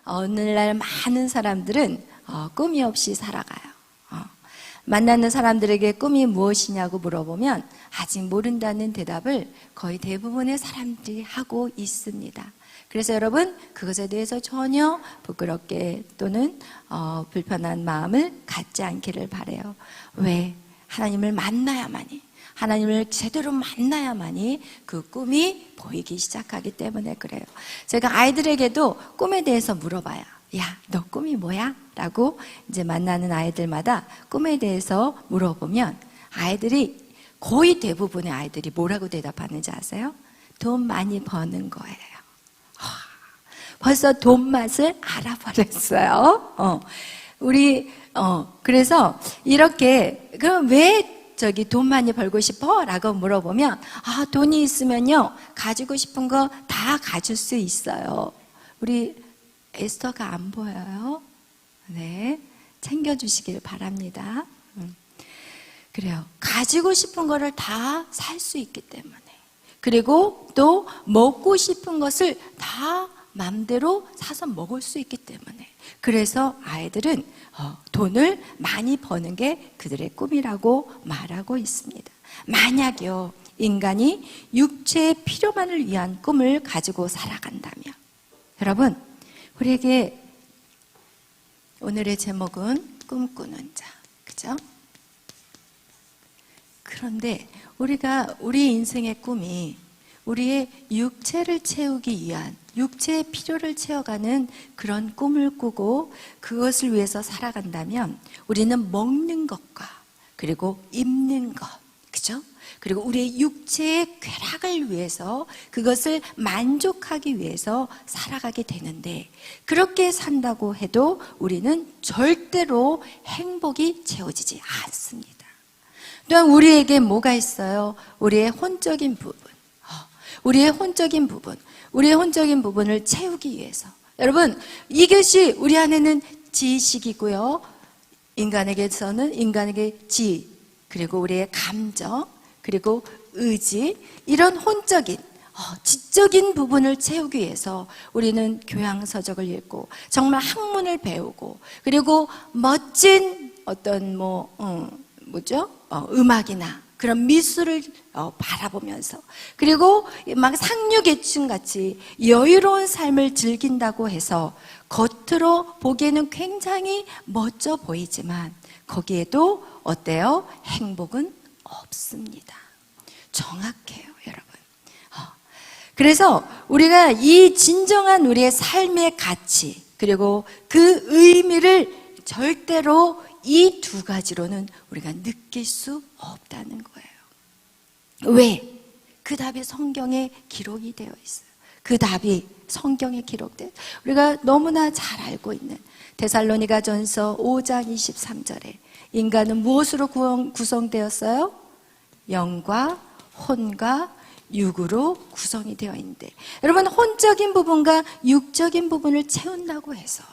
오늘날 많은 사람들은 꿈이 없이 살아가요. 만나는 사람들에게 꿈이 무엇이냐고 물어보면 아직 모른다는 대답을 거의 대부분의 사람들이 하고 있습니다. 그래서 여러분, 그것에 대해서 전혀 부끄럽게 또는 불편한 마음을 갖지 않기를 바라요. 왜? 하나님을 만나야만이, 하나님을 제대로 만나야만이 그 꿈이 보이기 시작하기 때문에 그래요. 제가 아이들에게도 꿈에 대해서 물어봐요. 야, 너 꿈이 뭐야? 라고 이제 만나는 아이들마다 꿈에 대해서 물어보면 아이들이, 거의 대부분의 아이들이 뭐라고 대답하는지 아세요? 돈 많이 버는 거예요. 벌써 돈 맛을 알아버렸어요. 그래서 이렇게, 그럼 왜 돈 많이 벌고 싶어? 라고 물어보면, 돈이 있으면요, 가지고 싶은 거 다 가질 수 있어요. 우리 에스터가 안 보여요? 네. 챙겨주시길 바랍니다. 그래요. 가지고 싶은 거를 다 살 수 있기 때문에. 그리고 또 먹고 싶은 것을 다 마음대로 사서 먹을 수 있기 때문에. 그래서 아이들은 돈을 많이 버는 게 그들의 꿈이라고 말하고 있습니다. 만약요, 인간이 육체의 필요만을 위한 꿈을 가지고 살아간다면, 여러분, 우리에게 오늘의 제목은 꿈꾸는 자, 그죠? 그런데 우리 인생의 꿈이 우리의 육체를 채우기 위한, 육체의 필요를 채워가는 그런 꿈을 꾸고 그것을 위해서 살아간다면 우리는 먹는 것과 그리고 입는 것, 그죠? 그리고 우리의 육체의 쾌락을 위해서, 그것을 만족하기 위해서 살아가게 되는데, 그렇게 산다고 해도 우리는 절대로 행복이 채워지지 않습니다. 또한 우리에게 뭐가 있어요? 우리의 혼적인 부분, 우리의 혼적인 부분을 채우기 위해서. 여러분, 이것이 우리 안에는 지식이고요, 인간에게서는 인간에게 지, 그리고 우리의 감정, 그리고 의지, 이런 혼적인, 지적인 부분을 채우기 위해서 우리는 교양서적을 읽고 정말 학문을 배우고, 그리고 멋진 어떤 음악이나 그런 미술을 바라보면서, 그리고 막 상류계층같이 여유로운 삶을 즐긴다고 해서 겉으로 보기에는 굉장히 멋져 보이지만 거기에도 어때요? 행복은 없습니다. 정확해요, 여러분. 그래서 우리가 이 진정한 우리의 삶의 가치, 그리고 그 의미를 절대로 이 두 가지로는 우리가 느낄 수 없다는 거예요. 왜? 그 답이 성경에 기록이 되어 있어요. 그 답이 성경에 기록돼, 우리가 너무나 잘 알고 있는 데살로니가전서 5장 23절에 인간은 무엇으로 구성되었어요? 영과 혼과 육으로 구성이 되어 있는데, 여러분, 혼적인 부분과 육적인 부분을 채운다고 해서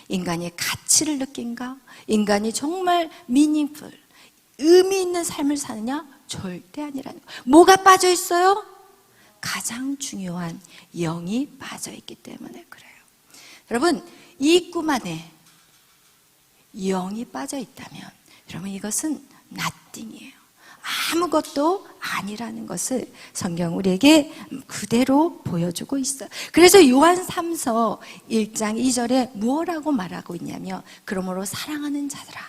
인간이 가치를 느낀가? 인간이 정말 미닝풀, 의미 있는 삶을 사느냐? 절대 아니라는 거예요. 뭐가 빠져 있어요? 가장 중요한 영이 빠져 있기 때문에 그래요. 여러분, 이 꿈 안에 영이 빠져 있다면 여러분, 이것은 nothing이에요. 아무것도 아니라는 것을 성경 우리에게 그대로 보여주고 있어요. 그래서 요한 3서 1장 2절에 무엇라고 말하고 있냐면, 그러므로 사랑하는 자들아,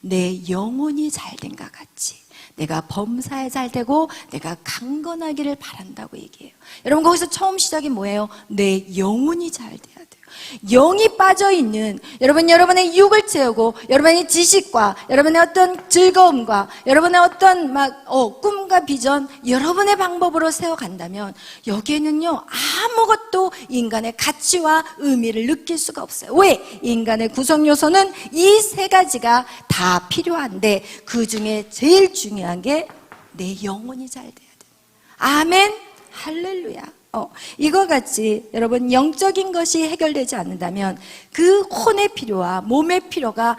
내 영혼이 잘된과 같이 내가 범사에 잘되고 내가 강건하기를 바란다고 얘기해요. 여러분, 거기서 처음 시작이 뭐예요? 내 영혼이 잘돼야 돼요. 영이 빠져있는 여러분의 육을 채우고 여러분의 지식과 여러분의 어떤 즐거움과 여러분의 어떤 꿈과 비전, 여러분의 방법으로 세워간다면 여기에는요, 아무것도 인간의 가치와 의미를 느낄 수가 없어요. 왜? 인간의 구성 요소는 이 세 가지가 다 필요한데 그 중에 제일 중요한 게 내 영혼이 잘 돼야 돼요. 아멘, 할렐루야. 이거 같이 여러분 영적인 것이 해결되지 않는다면 그 혼의 필요와 몸의 필요가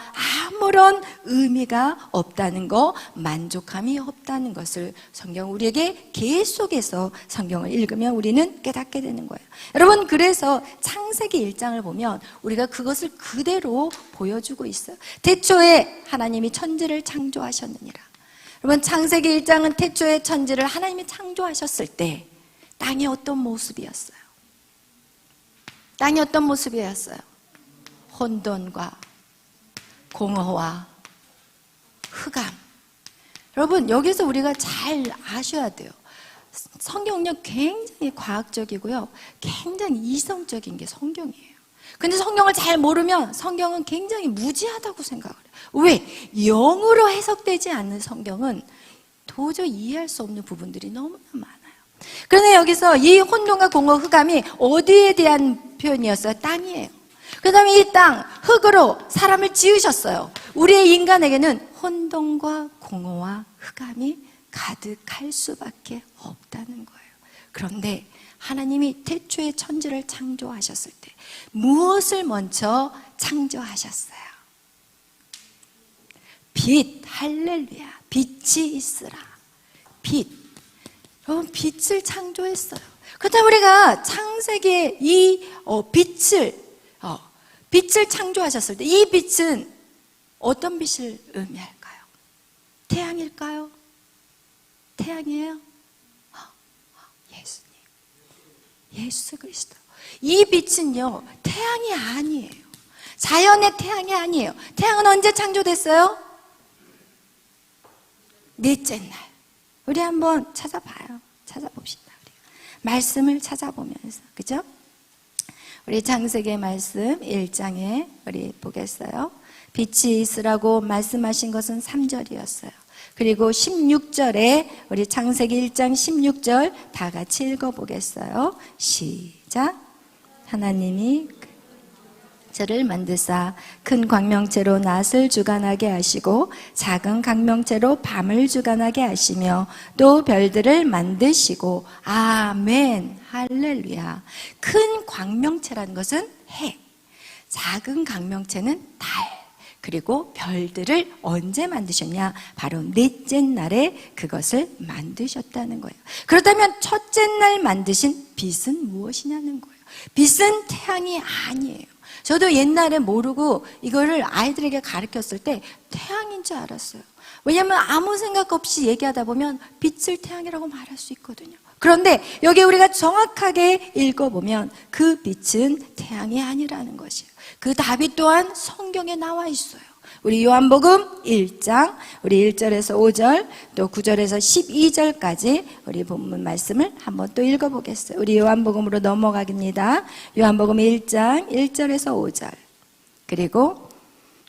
아무런 의미가 없다는 거, 만족함이 없다는 것을 성경 우리에게 계속해서 성경을 읽으면 우리는 깨닫게 되는 거예요. 여러분, 그래서 창세기 1장을 보면 우리가 그것을 그대로 보여주고 있어요. 태초에 하나님이 천지를 창조하셨느니라. 여러분, 창세기 1장은 태초에 천지를 하나님이 창조하셨을 때 땅이 어떤 모습이었어요? 땅이 어떤 모습이었어요? 혼돈과 공허와 흑암. 여러분, 여기서 우리가 잘 아셔야 돼요. 성경은 굉장히 과학적이고요, 굉장히 이성적인 게 성경이에요. 근데 성경을 잘 모르면 성경은 굉장히 무지하다고 생각을 해요. 왜? 영으로 해석되지 않는 성경은 도저히 이해할 수 없는 부분들이 너무나 많아요. 그런데 여기서 이 혼돈과 공허, 흑암이 어디에 대한 표현이었어요? 땅이에요. 그 다음에 이 땅, 흙으로 사람을 지으셨어요. 우리의 인간에게는 혼돈과 공허와 흑암이 가득할 수밖에 없다는 거예요. 그런데 하나님이 태초에 천지를 창조하셨을 때 무엇을 먼저 창조하셨어요? 빛, 할렐루야. 빛이 있으라. 빛. 여러분, 빛을 창조했어요. 그렇다면 우리가 창세기에 이 빛을 창조하셨을 때 이 빛은 어떤 빛을 의미할까요? 태양일까요? 태양이에요? 예수님, 예수 그리스도. 이 빛은요, 태양이 아니에요. 자연의 태양이 아니에요. 태양은 언제 창조됐어요? 넷째 날. 우리 한번 찾아봐요. 찾아봅시다. 우리 말씀을 찾아보면서, 그죠? 우리 창세기 말씀 1장에 우리 보겠어요. 빛이 있으라고 말씀하신 것은 3절이었어요. 그리고 16절에 우리 창세기 1장 16절 다 같이 읽어보겠어요. 시작. 하나님이 저를 만드사 큰 광명체로 낮을 주관하게 하시고 작은 광명체로 밤을 주관하게 하시며 또 별들을 만드시고. 아멘, 할렐루야. 큰 광명체라는 것은 해, 작은 광명체는 달, 그리고 별들을 언제 만드셨냐? 바로 넷째 날에 그것을 만드셨다는 거예요. 그렇다면 첫째 날 만드신 빛은 무엇이냐는 거예요. 빛은 태양이 아니에요. 저도 옛날에 모르고 이거를 아이들에게 가르쳤을 때 태양인 줄 알았어요. 왜냐하면 아무 생각 없이 얘기하다 보면 빛을 태양이라고 말할 수 있거든요. 그런데 여기 우리가 정확하게 읽어보면 그 빛은 태양이 아니라는 것이에요. 그 답이 또한 성경에 나와 있어요. 우리 요한복음 1장 우리 1절에서 5절 또 9절에서 12절까지 우리 본문 말씀을 한번 또 읽어보겠어요. 우리 요한복음으로 넘어가겠습니다. 요한복음 1장 1절에서 5절 그리고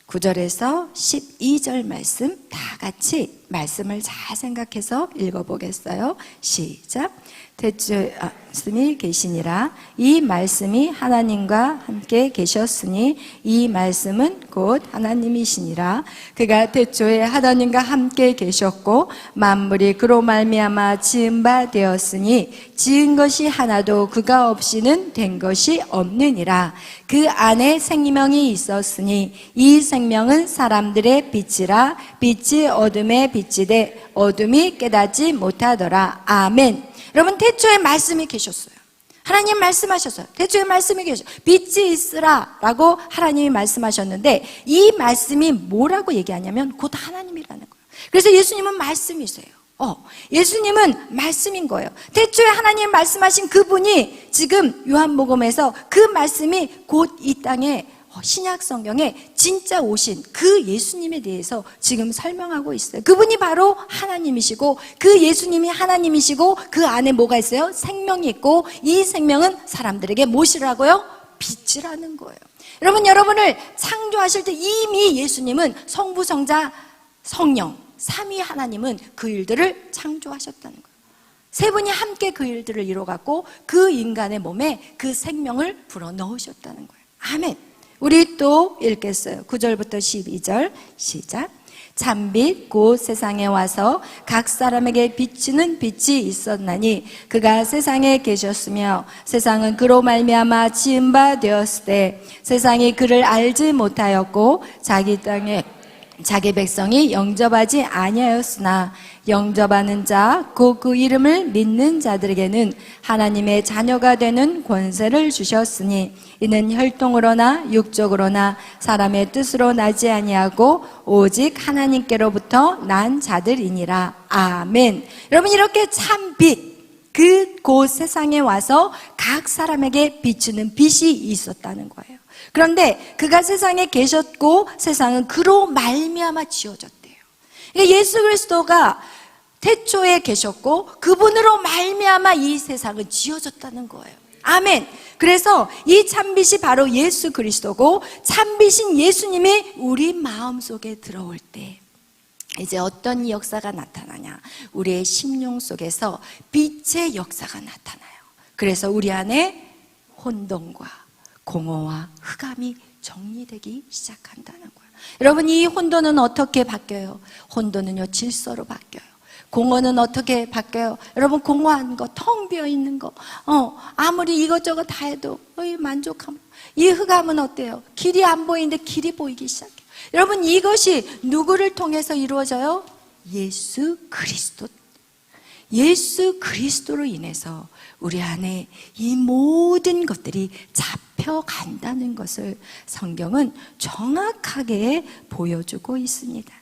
9절에서 12절 말씀 다 같이 말씀을 잘 생각해서 읽어보겠어요. 시작. 태초에 말씀이 계시니라. 이 말씀이 하나님과 함께 계셨으니 이 말씀은 곧 하나님이시니라. 그가 태초에 하나님과 함께 계셨고 만물이 그로 말미암아 지은 바 되었으니 지은 것이 하나도 그가 없이는 된 것이 없느니라. 그 안에 생명이 있었으니 이 생명은 사람들의 빛이라. 빛이 어둠에 비치되 어둠이 깨닫지 못하더라. 아멘. 여러분, 태초에 말씀이 계셨어요. 하나님 말씀하셨어요. 태초에 말씀이 계셨어요. 빛이 있으라 라고 하나님이 말씀하셨는데 이 말씀이 뭐라고 얘기하냐면 곧 하나님이라는 거예요. 그래서 예수님은 말씀이세요. 예수님은 말씀인 거예요. 태초에 하나님 말씀하신 그분이 지금 요한복음에서 그 말씀이 곧 이 땅에 신약 성경에 진짜 오신 그 예수님에 대해서 지금 설명하고 있어요. 그분이 바로 하나님이시고 그 예수님이 하나님이시고 그 안에 뭐가 있어요? 생명이 있고 이 생명은 사람들에게 무엇이라고요? 빛이라는 거예요. 여러분, 여러분을 창조하실 때 이미 예수님은 성부, 성자, 성령 삼위 하나님은 그 일들을 창조하셨다는 거예요. 세 분이 함께 그 일들을 이뤄갖고 그 인간의 몸에 그 생명을 불어넣으셨다는 거예요. 아멘. 우리 또 읽겠어요. 9절부터 12절 시작. 참빛 곧 세상에 와서 각 사람에게 비추는 빛이 있었나니 그가 세상에 계셨으며 세상은 그로 말미암아 지은 바 되었을 때 세상이 그를 알지 못하였고 자기 땅에 자기 백성이 영접하지 아니하였으나 영접하는 자 곧 그 이름을 믿는 자들에게는 하나님의 자녀가 되는 권세를 주셨으니 이는 혈통으로나 육적으로나 사람의 뜻으로 나지 아니하고 오직 하나님께로부터 난 자들이니라. 아멘. 여러분, 이렇게 참빛 그 곧 세상에 와서 각 사람에게 비추는 빛이 있었다는 거예요. 그런데 그가 세상에 계셨고 세상은 그로 말미암아 지어졌대요. 그러니까 예수 그리스도가 태초에 계셨고 그분으로 말미암아 이 세상은 지어졌다는 거예요. 아멘. 그래서 이 참빛이 바로 예수 그리스도고 참빛인 예수님이 우리 마음속에 들어올 때 이제 어떤 역사가 나타나냐? 우리의 심령 속에서 빛의 역사가 나타나요. 그래서 우리 안에 혼돈과 공허와 흑암이 정리되기 시작한다는 거예요. 여러분, 이 혼돈은 어떻게 바뀌어요? 혼돈은요, 질서로 바뀌어요. 공허는 어떻게 바뀌어요? 여러분, 공허한 거, 텅 비어 있는 거, 아무리 이것저것 다 해도 만족함. 이 흑암은 어때요? 길이 안 보이는데 길이 보이기 시작해요. 여러분, 이것이 누구를 통해서 이루어져요? 예수 그리스도. 예수 그리스도로 인해서 우리 안에 이 모든 것들이 잡혀간다는 것을 성경은 정확하게 보여주고 있습니다.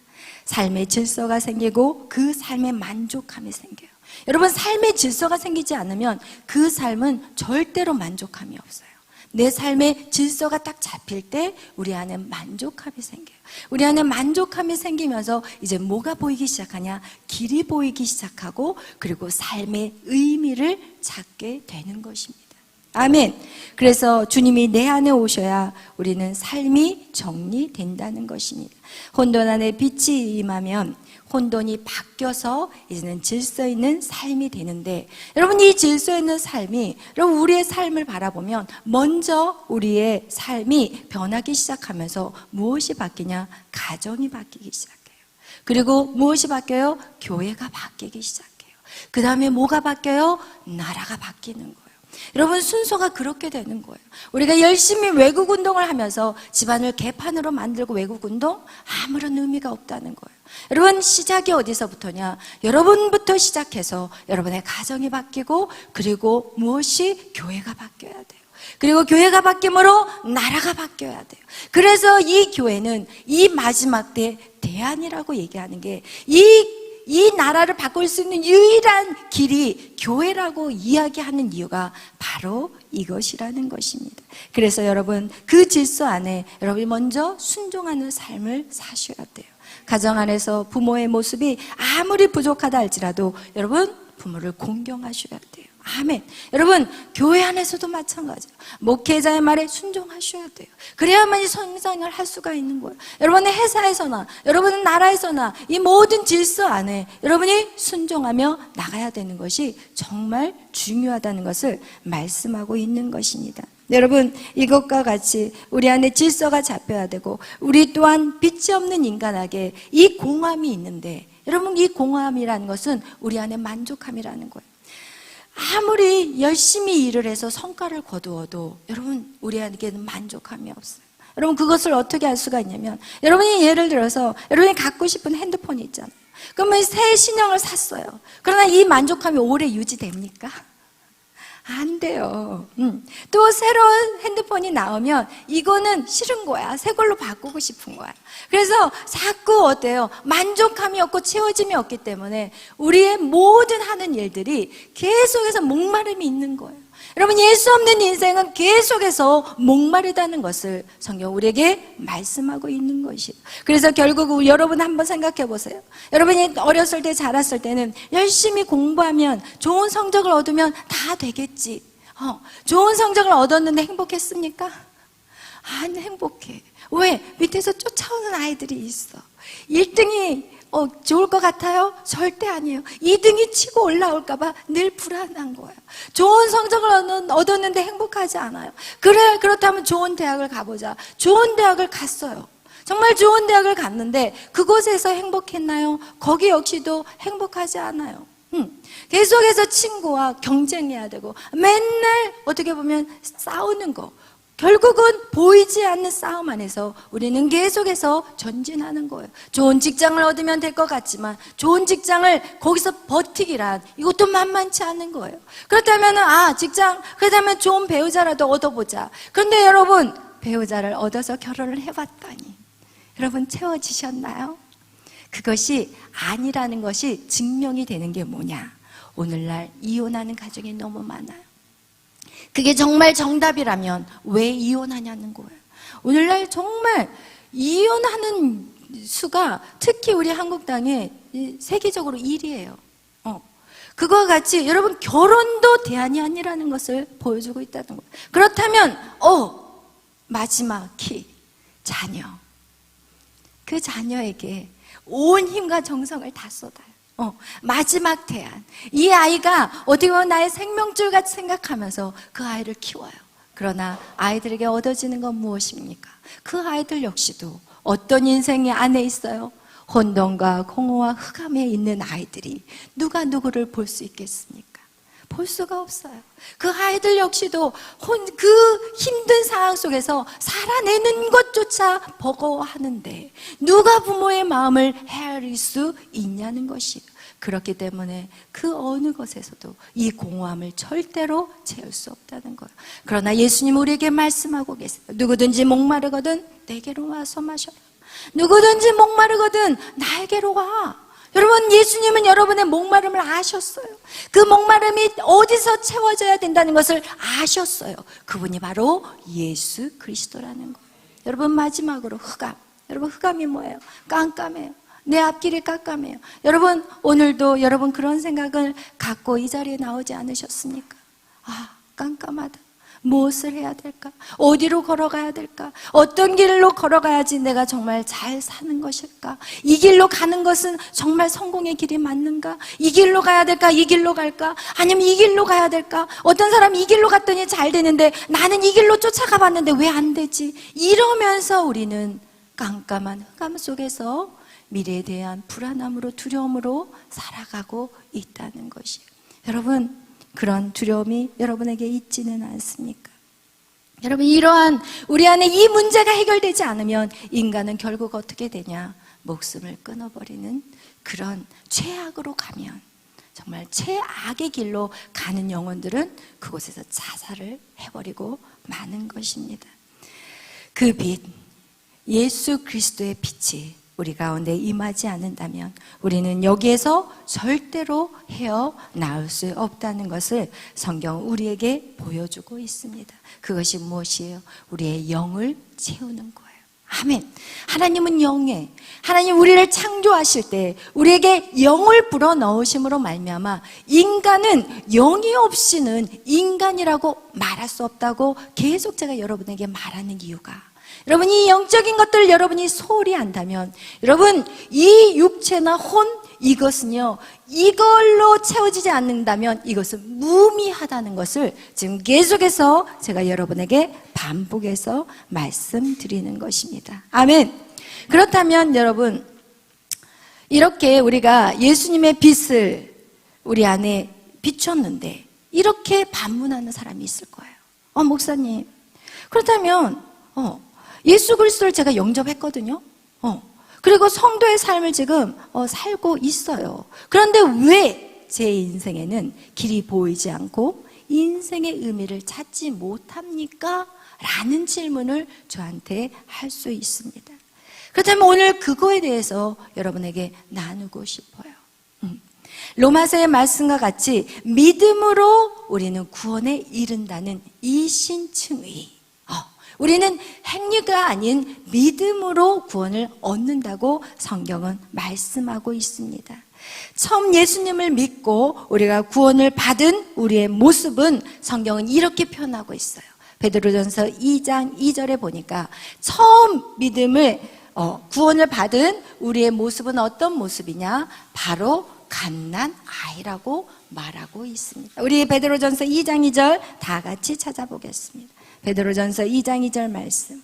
삶의 질서가 생기고 그 삶에 만족함이 생겨요. 여러분, 삶의 질서가 생기지 않으면 그 삶은 절대로 만족함이 없어요. 내 삶의 질서가 딱 잡힐 때 우리 안에 만족함이 생겨요. 우리 안에 만족함이 생기면서 이제 뭐가 보이기 시작하냐? 길이 보이기 시작하고 그리고 삶의 의미를 찾게 되는 것입니다. 아멘. 그래서 주님이 내 안에 오셔야 우리는 삶이 정리된다는 것입니다. 혼돈 안에 빛이 임하면 혼돈이 바뀌어서 이제는 질서 있는 삶이 되는데, 여러분, 이 질서 있는 삶이, 여러분, 우리의 삶을 바라보면 먼저 우리의 삶이 변하기 시작하면서 무엇이 바뀌냐? 가정이 바뀌기 시작해요. 그리고 무엇이 바뀌어요? 교회가 바뀌기 시작해요. 그 다음에 뭐가 바뀌어요? 나라가 바뀌는 거예요. 여러분, 순서가 그렇게 되는 거예요. 우리가 열심히 외국운동을 하면서 집안을 개판으로 만들고 외국운동? 아무런 의미가 없다는 거예요. 여러분, 시작이 어디서부터냐? 여러분부터 시작해서 여러분의 가정이 바뀌고, 그리고 무엇이? 교회가 바뀌어야 돼요. 그리고 교회가 바뀜으로 나라가 바뀌어야 돼요. 그래서 이 교회는 이 마지막 때 대안이라고 얘기하는 게, 이 나라를 바꿀 수 있는 유일한 길이 교회라고 이야기하는 이유가 바로 이것이라는 것입니다. 그래서 여러분, 그 질서 안에 여러분이 먼저 순종하는 삶을 사셔야 돼요. 가정 안에서 부모의 모습이 아무리 부족하다 할지라도 여러분, 부모를 공경하셔야 돼요. 아멘. 여러분, 교회 안에서도 마찬가지예요. 목회자의 말에 순종하셔야 돼요. 그래야만이 성장을 할 수가 있는 거예요. 여러분의 회사에서나 여러분의 나라에서나 이 모든 질서 안에 여러분이 순종하며 나가야 되는 것이 정말 중요하다는 것을 말씀하고 있는 것입니다. 여러분, 이것과 같이 우리 안에 질서가 잡혀야 되고, 우리 또한 빛이 없는 인간에게 이 공함이 있는데, 여러분, 이 공함이라는 것은 우리 안에 만족함이라는 거예요. 아무리 열심히 일을 해서 성과를 거두어도 여러분, 우리에게는 만족함이 없어요. 여러분, 그것을 어떻게 알 수가 있냐면, 여러분이 예를 들어서 여러분이 갖고 싶은 핸드폰이 있잖아요. 그러면 새 신형을 샀어요. 그러나 이 만족함이 오래 유지됩니까? 안 돼요. 또 새로운 핸드폰이 나오면 이거는 싫은 거야. 새 걸로 바꾸고 싶은 거야. 그래서 자꾸 어때요? 만족함이 없고 채워짐이 없기 때문에 우리의 모든 하는 일들이 계속해서 목마름이 있는 거예요. 여러분, 예수 없는 인생은 계속해서 목마르다는 것을 성경 우리에게 말씀하고 있는 것이에요. 그래서 결국 여러분 한번 생각해 보세요. 여러분이 어렸을 때, 자랐을 때는 열심히 공부하면, 좋은 성적을 얻으면 다 되겠지. 좋은 성적을 얻었는데 행복했습니까? 안 행복해. 왜? 밑에서 쫓아오는 아이들이 있어. 1등이 좋을 것 같아요? 절대 아니에요. 2등이 치고 올라올까봐 늘 불안한 거예요. 좋은 성적을 얻었는데 행복하지 않아요. 그렇다면 좋은 대학을 가보자. 좋은 대학을 갔어요. 정말 좋은 대학을 갔는데 그곳에서 행복했나요? 거기 역시도 행복하지 않아요. 계속해서 친구와 경쟁해야 되고 맨날 어떻게 보면 싸우는 거, 결국은 보이지 않는 싸움 안에서 우리는 계속해서 전진하는 거예요. 좋은 직장을 얻으면 될 것 같지만 좋은 직장을 거기서 버티기란 이것도 만만치 않은 거예요. 그렇다면 그렇다면 좋은 배우자라도 얻어보자. 그런데 여러분, 배우자를 얻어서 결혼을 해봤더니 여러분 채워지셨나요? 그것이 아니라는 것이 증명이 되는 게 뭐냐? 오늘날 이혼하는 가정이 너무 많아요. 그게 정말 정답이라면 왜 이혼하냐는 거예요. 오늘날 정말 이혼하는 수가 특히 우리 한국 땅에 세계적으로 1위예요. 그거와 같이 여러분 결혼도 대안이 아니라는 것을 보여주고 있다는 거예요. 그렇다면 마지막 키, 자녀. 그 자녀에게 온 힘과 정성을 다 쏟아요. 마지막 대안. 이 아이가 어떻게 보면 나의 생명줄 같이 생각하면서 그 아이를 키워요. 그러나 아이들에게 얻어지는 건 무엇입니까? 그 아이들 역시도 어떤 인생이 안에 있어요? 혼돈과 공허와 흑암에 있는 아이들이 누가 누구를 볼 수 있겠습니까? 볼 수가 없어요. 그 아이들 역시도 그 힘든 상황 속에서 살아내는 것조차 버거워하는데 누가 부모의 마음을 헤아릴 수 있냐는 것이에요. 그렇기 때문에 그 어느 것에서도 이 공허함을 절대로 채울 수 없다는 거예요. 그러나 예수님 우리에게 말씀하고 계세요. 누구든지 목마르거든 내게로 와서 마셔라. 누구든지 목마르거든 나에게로 와. 여러분, 예수님은 여러분의 목마름을 아셨어요. 그 목마름이 어디서 채워져야 된다는 것을 아셨어요. 그분이 바로 예수 그리스도라는 거예요. 여러분, 마지막으로 흑암. 여러분, 흑암이 뭐예요? 깜깜해요. 내 앞길이 깜깜해요. 여러분, 오늘도 여러분 그런 생각을 갖고 이 자리에 나오지 않으셨습니까? 깜깜하다. 무엇을 해야 될까? 어디로 걸어가야 될까? 어떤 길로 걸어가야지 내가 정말 잘 사는 것일까? 이 길로 가는 것은 정말 성공의 길이 맞는가? 이 길로 가야 될까? 이 길로 갈까? 아니면 이 길로 가야 될까? 어떤 사람이 이 길로 갔더니 잘 되는데 나는 이 길로 쫓아가 봤는데 왜 안 되지? 이러면서 우리는 깜깜한 흑암 속에서 미래에 대한 불안함으로 두려움으로 살아가고 있다는 것이에요. 여러분, 그런 두려움이 여러분에게 있지는 않습니까? 여러분, 이러한 우리 안에 이 문제가 해결되지 않으면 인간은 결국 어떻게 되냐? 목숨을 끊어버리는 그런 최악으로 가면, 정말 최악의 길로 가는 영혼들은 그곳에서 자살을 해버리고 마는 것입니다. 그 빛, 예수 그리스도의 빛이 우리 가운데 임하지 않는다면 우리는 여기에서 절대로 헤어나올 수 없다는 것을 성경은 우리에게 보여주고 있습니다. 그것이 무엇이에요? 우리의 영을 채우는 거예요. 아멘. 하나님은 영에, 하나님 우리를 창조하실 때 우리에게 영을 불어넣으심으로 말미암아 인간은 영이 없이는 인간이라고 말할 수 없다고 계속 제가 여러분에게 말하는 이유가, 여러분, 이 영적인 것들을 여러분이 소홀히 한다면, 여러분, 이 육체나 혼, 이것은요, 이걸로 채워지지 않는다면 이것은 무미하다는 것을 지금 계속해서 제가 여러분에게 반복해서 말씀드리는 것입니다. 아멘. 그렇다면 여러분, 이렇게 우리가 예수님의 빛을 우리 안에 비췄는데 이렇게 반문하는 사람이 있을 거예요. 목사님, 그렇다면 예수 그리스도를 제가 영접했거든요. 그리고 성도의 삶을 지금 살고 있어요. 그런데 왜 제 인생에는 길이 보이지 않고 인생의 의미를 찾지 못합니까? 라는 질문을 저한테 할 수 있습니다. 그렇다면 오늘 그거에 대해서 여러분에게 나누고 싶어요. 로마서의 말씀과 같이 믿음으로 우리는 구원에 이른다는 이 신층의, 우리는 행위가 아닌 믿음으로 구원을 얻는다고 성경은 말씀하고 있습니다. 처음 예수님을 믿고 우리가 구원을 받은 우리의 모습은 성경은 이렇게 표현하고 있어요. 베드로전서 2장 2절에 보니까 처음 믿음을 구원을 받은 우리의 모습은 어떤 모습이냐? 바로 갓난 아이라고 말하고 있습니다. 우리 베드로전서 2장 2절 다 같이 찾아보겠습니다. 베드로전서 2장 2절 말씀.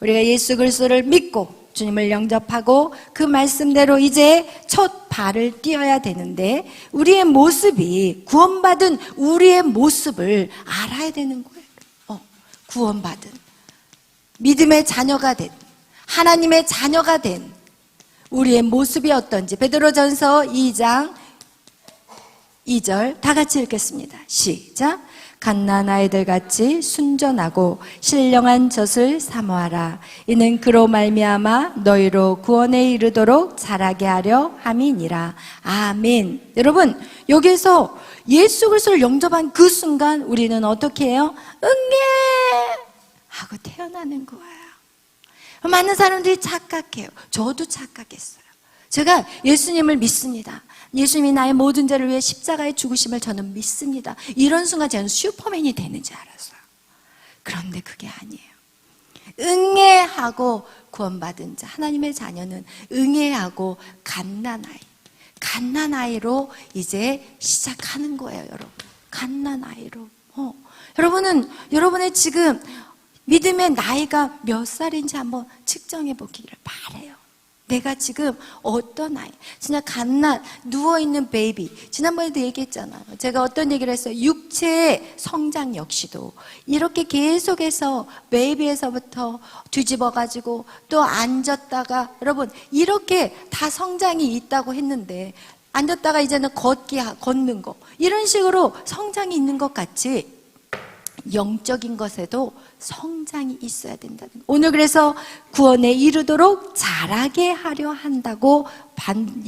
우리가 예수 그리스도를 믿고 주님을 영접하고 그 말씀대로 이제 첫 발을 띄어야 되는데, 우리의 모습이, 구원받은 우리의 모습을 알아야 되는 거예요. 구원받은 믿음의 자녀가 된, 하나님의 자녀가 된 우리의 모습이 어떤지 베드로전서 2장 2절 다 같이 읽겠습니다. 시작. 갓난 아이들 같이 순전하고 신령한 젖을 사모하라. 이는 그로 말미암아 너희로 구원에 이르도록 자라게 하려 함이니라. 아멘. 여러분, 여기서 예수 그리스도를 영접한 그 순간 우리는 어떻게 해요? 응애 하고 태어나는 거예요. 많은 사람들이 착각해요. 저도 착각했어요. 제가 예수님을 믿습니다. 예수님이 나의 모든 죄를 위해 십자가에 죽으심을 저는 믿습니다. 이런 순간 저는 슈퍼맨이 되는 줄 알았어요. 그런데 그게 아니에요. 응애하고 구원받은 자, 하나님의 자녀는 응애하고 갓난아이로 이제 시작하는 거예요, 여러분. 갓난아이로. 여러분은 여러분의 지금 믿음의 나이가 몇 살인지 한번 측정해 보기를 바라요. 내가 지금 어떤 아이, 진짜 갓난 누워있는 베이비, 지난번에도 얘기했잖아요. 제가 어떤 얘기를 했어요. 육체의 성장 역시도 이렇게 계속해서 베이비에서부터 뒤집어가지고 또 앉았다가, 여러분 이렇게 다 성장이 있다고 했는데, 앉았다가 이제는 걷는 거, 이런 식으로 성장이 있는 것 같이 영적인 것에도 성장이 있어야 된다는 거예요. 오늘 그래서 구원에 이르도록 자라게 하려 한다고,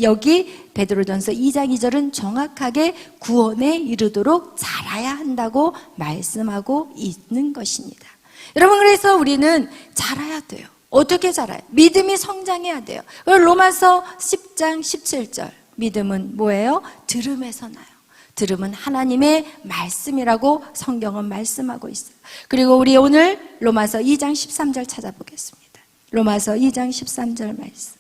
여기 베드로전서 2장 2절은 정확하게 구원에 이르도록 자라야 한다고 말씀하고 있는 것입니다. 여러분, 그래서 우리는 자라야 돼요. 어떻게 자라요? 믿음이 성장해야 돼요. 로마서 10장 17절, 믿음은 뭐예요? 들음에서 나요. 들음은 하나님의 말씀이라고 성경은 말씀하고 있어요. 그리고 우리 오늘 로마서 2장 13절 찾아보겠습니다. 로마서 2장 13절 말씀.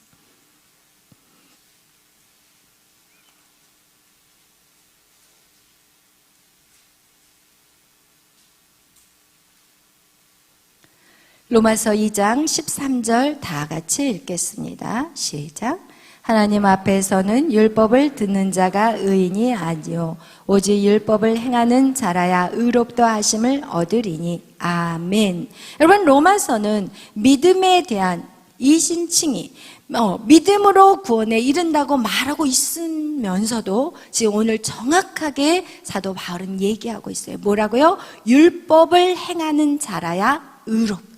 로마서 2장 13절 다 같이 읽겠습니다. 시작. 하나님 앞에서는 율법을 듣는 자가 의인이 아니요 오직 율법을 행하는 자라야 의롭다 하심을 얻으리니. 아멘. 여러분, 로마서는 믿음에 대한 이신칭의, 믿음으로 구원에 이른다고 말하고 있으면서도 지금 오늘 정확하게 사도 바울은 얘기하고 있어요. 뭐라고요? 율법을 행하는 자라야 의롭다.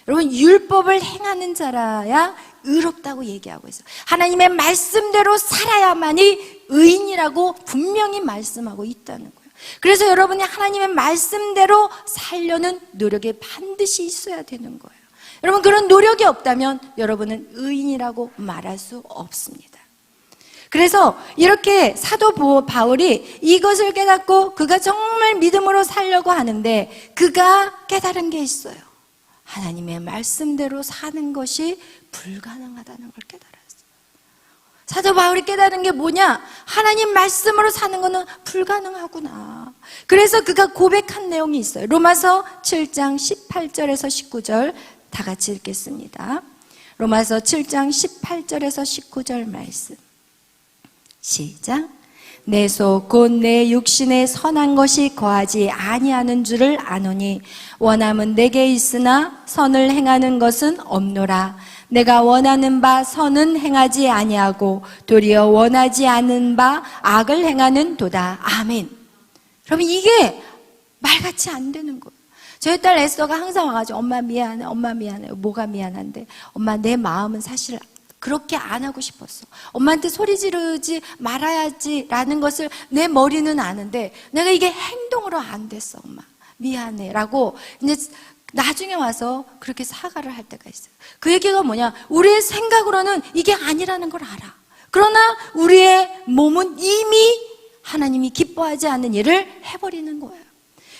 여러분, 율법을 행하는 자라야 의롭다고 얘기하고 있어요. 하나님의 말씀대로 살아야만이 의인이라고 분명히 말씀하고 있다는 거예요. 그래서 여러분이 하나님의 말씀대로 살려는 노력이 반드시 있어야 되는 거예요. 여러분, 그런 노력이 없다면 여러분은 의인이라고 말할 수 없습니다. 그래서 이렇게 사도 바울이 이것을 깨닫고 그가 정말 믿음으로 살려고 하는데, 그가 깨달은 게 있어요. 하나님의 말씀대로 사는 것이 불가능하다는 걸 깨달았어요. 사도 바울이 깨달은 게 뭐냐? 하나님 말씀으로 사는 것은 불가능하구나. 그래서 그가 고백한 내용이 있어요. 로마서 7장 18절에서 19절 다 같이 읽겠습니다. 로마서 7장 18절에서 19절 말씀. 시작. 내 속 곧 내 육신에 선한 것이 거하지 아니하는 줄을 아노니 원함은 내게 있으나 선을 행하는 것은 없노라. 내가 원하는 바 선은 행하지 아니하고 도리어 원하지 않는 바 악을 행하는 도다. 아멘. 여러분, 이게 말같이 안 되는 거예요. 저희 딸 에스더가 항상 와가지고 엄마 미안해, 엄마 미안해. 뭐가 미안한데? 엄마, 내 마음은 사실 그렇게 안 하고 싶었어. 엄마한테 소리 지르지 말아야지 라는 것을 내 머리는 아는데 내가 이게 행동으로 안 됐어. 엄마 미안해 라고 이제 나중에 와서 그렇게 사과를 할 때가 있어요. 그 얘기가 뭐냐? 우리의 생각으로는 이게 아니라는 걸 알아. 그러나 우리의 몸은 이미 하나님이 기뻐하지 않는 일을 해버리는 거예요.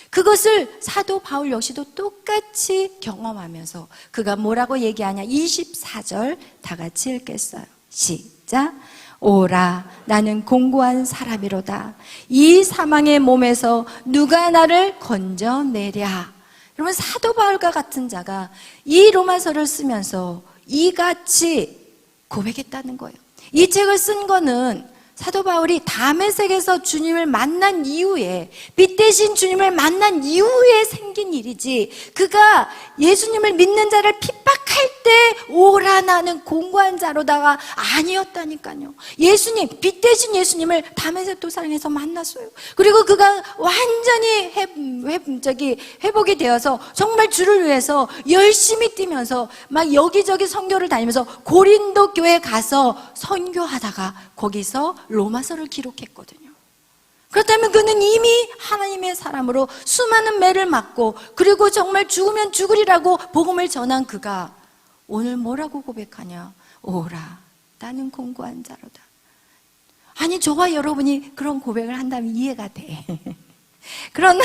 그것을 사도 바울 역시도 똑같이 경험하면서 그가 뭐라고 얘기하냐? 24절 다 같이 읽겠어요. 시작. 오라, 나는 공고한 사람이로다. 이 사망의 몸에서 누가 나를 건져내랴. 여러분, 사도 바울과 같은 자가 이 로마서를 쓰면서 이같이 고백했다는 거예요. 이 책을 쓴 거는 사도 바울이 다메섹에서 주님을 만난 이후에, 빛 대신 주님을 만난 이후에 생긴 일이지, 그가 예수님을 믿는 자를 핍박할 때 오라 나는 공고한 자로다가 아니었다니까요. 예수님, 빛 대신 예수님을 다메섹 도상에서 만났어요. 그리고 그가 완전히 회복이 되어서 정말 주를 위해서 열심히 뛰면서 막 여기저기 선교를 다니면서 고린도 교회 가서 선교하다가 거기서 로마서를 기록했거든요. 그렇다면 그는 이미 하나님의 사람으로 수많은 매를 맞고, 그리고 정말 죽으면 죽으리라고 복음을 전한 그가 오늘 뭐라고 고백하냐? 오라, 나는 공고한 자로다. 아니, 저와 여러분이 그런 고백을 한다면 이해가 돼. 그러나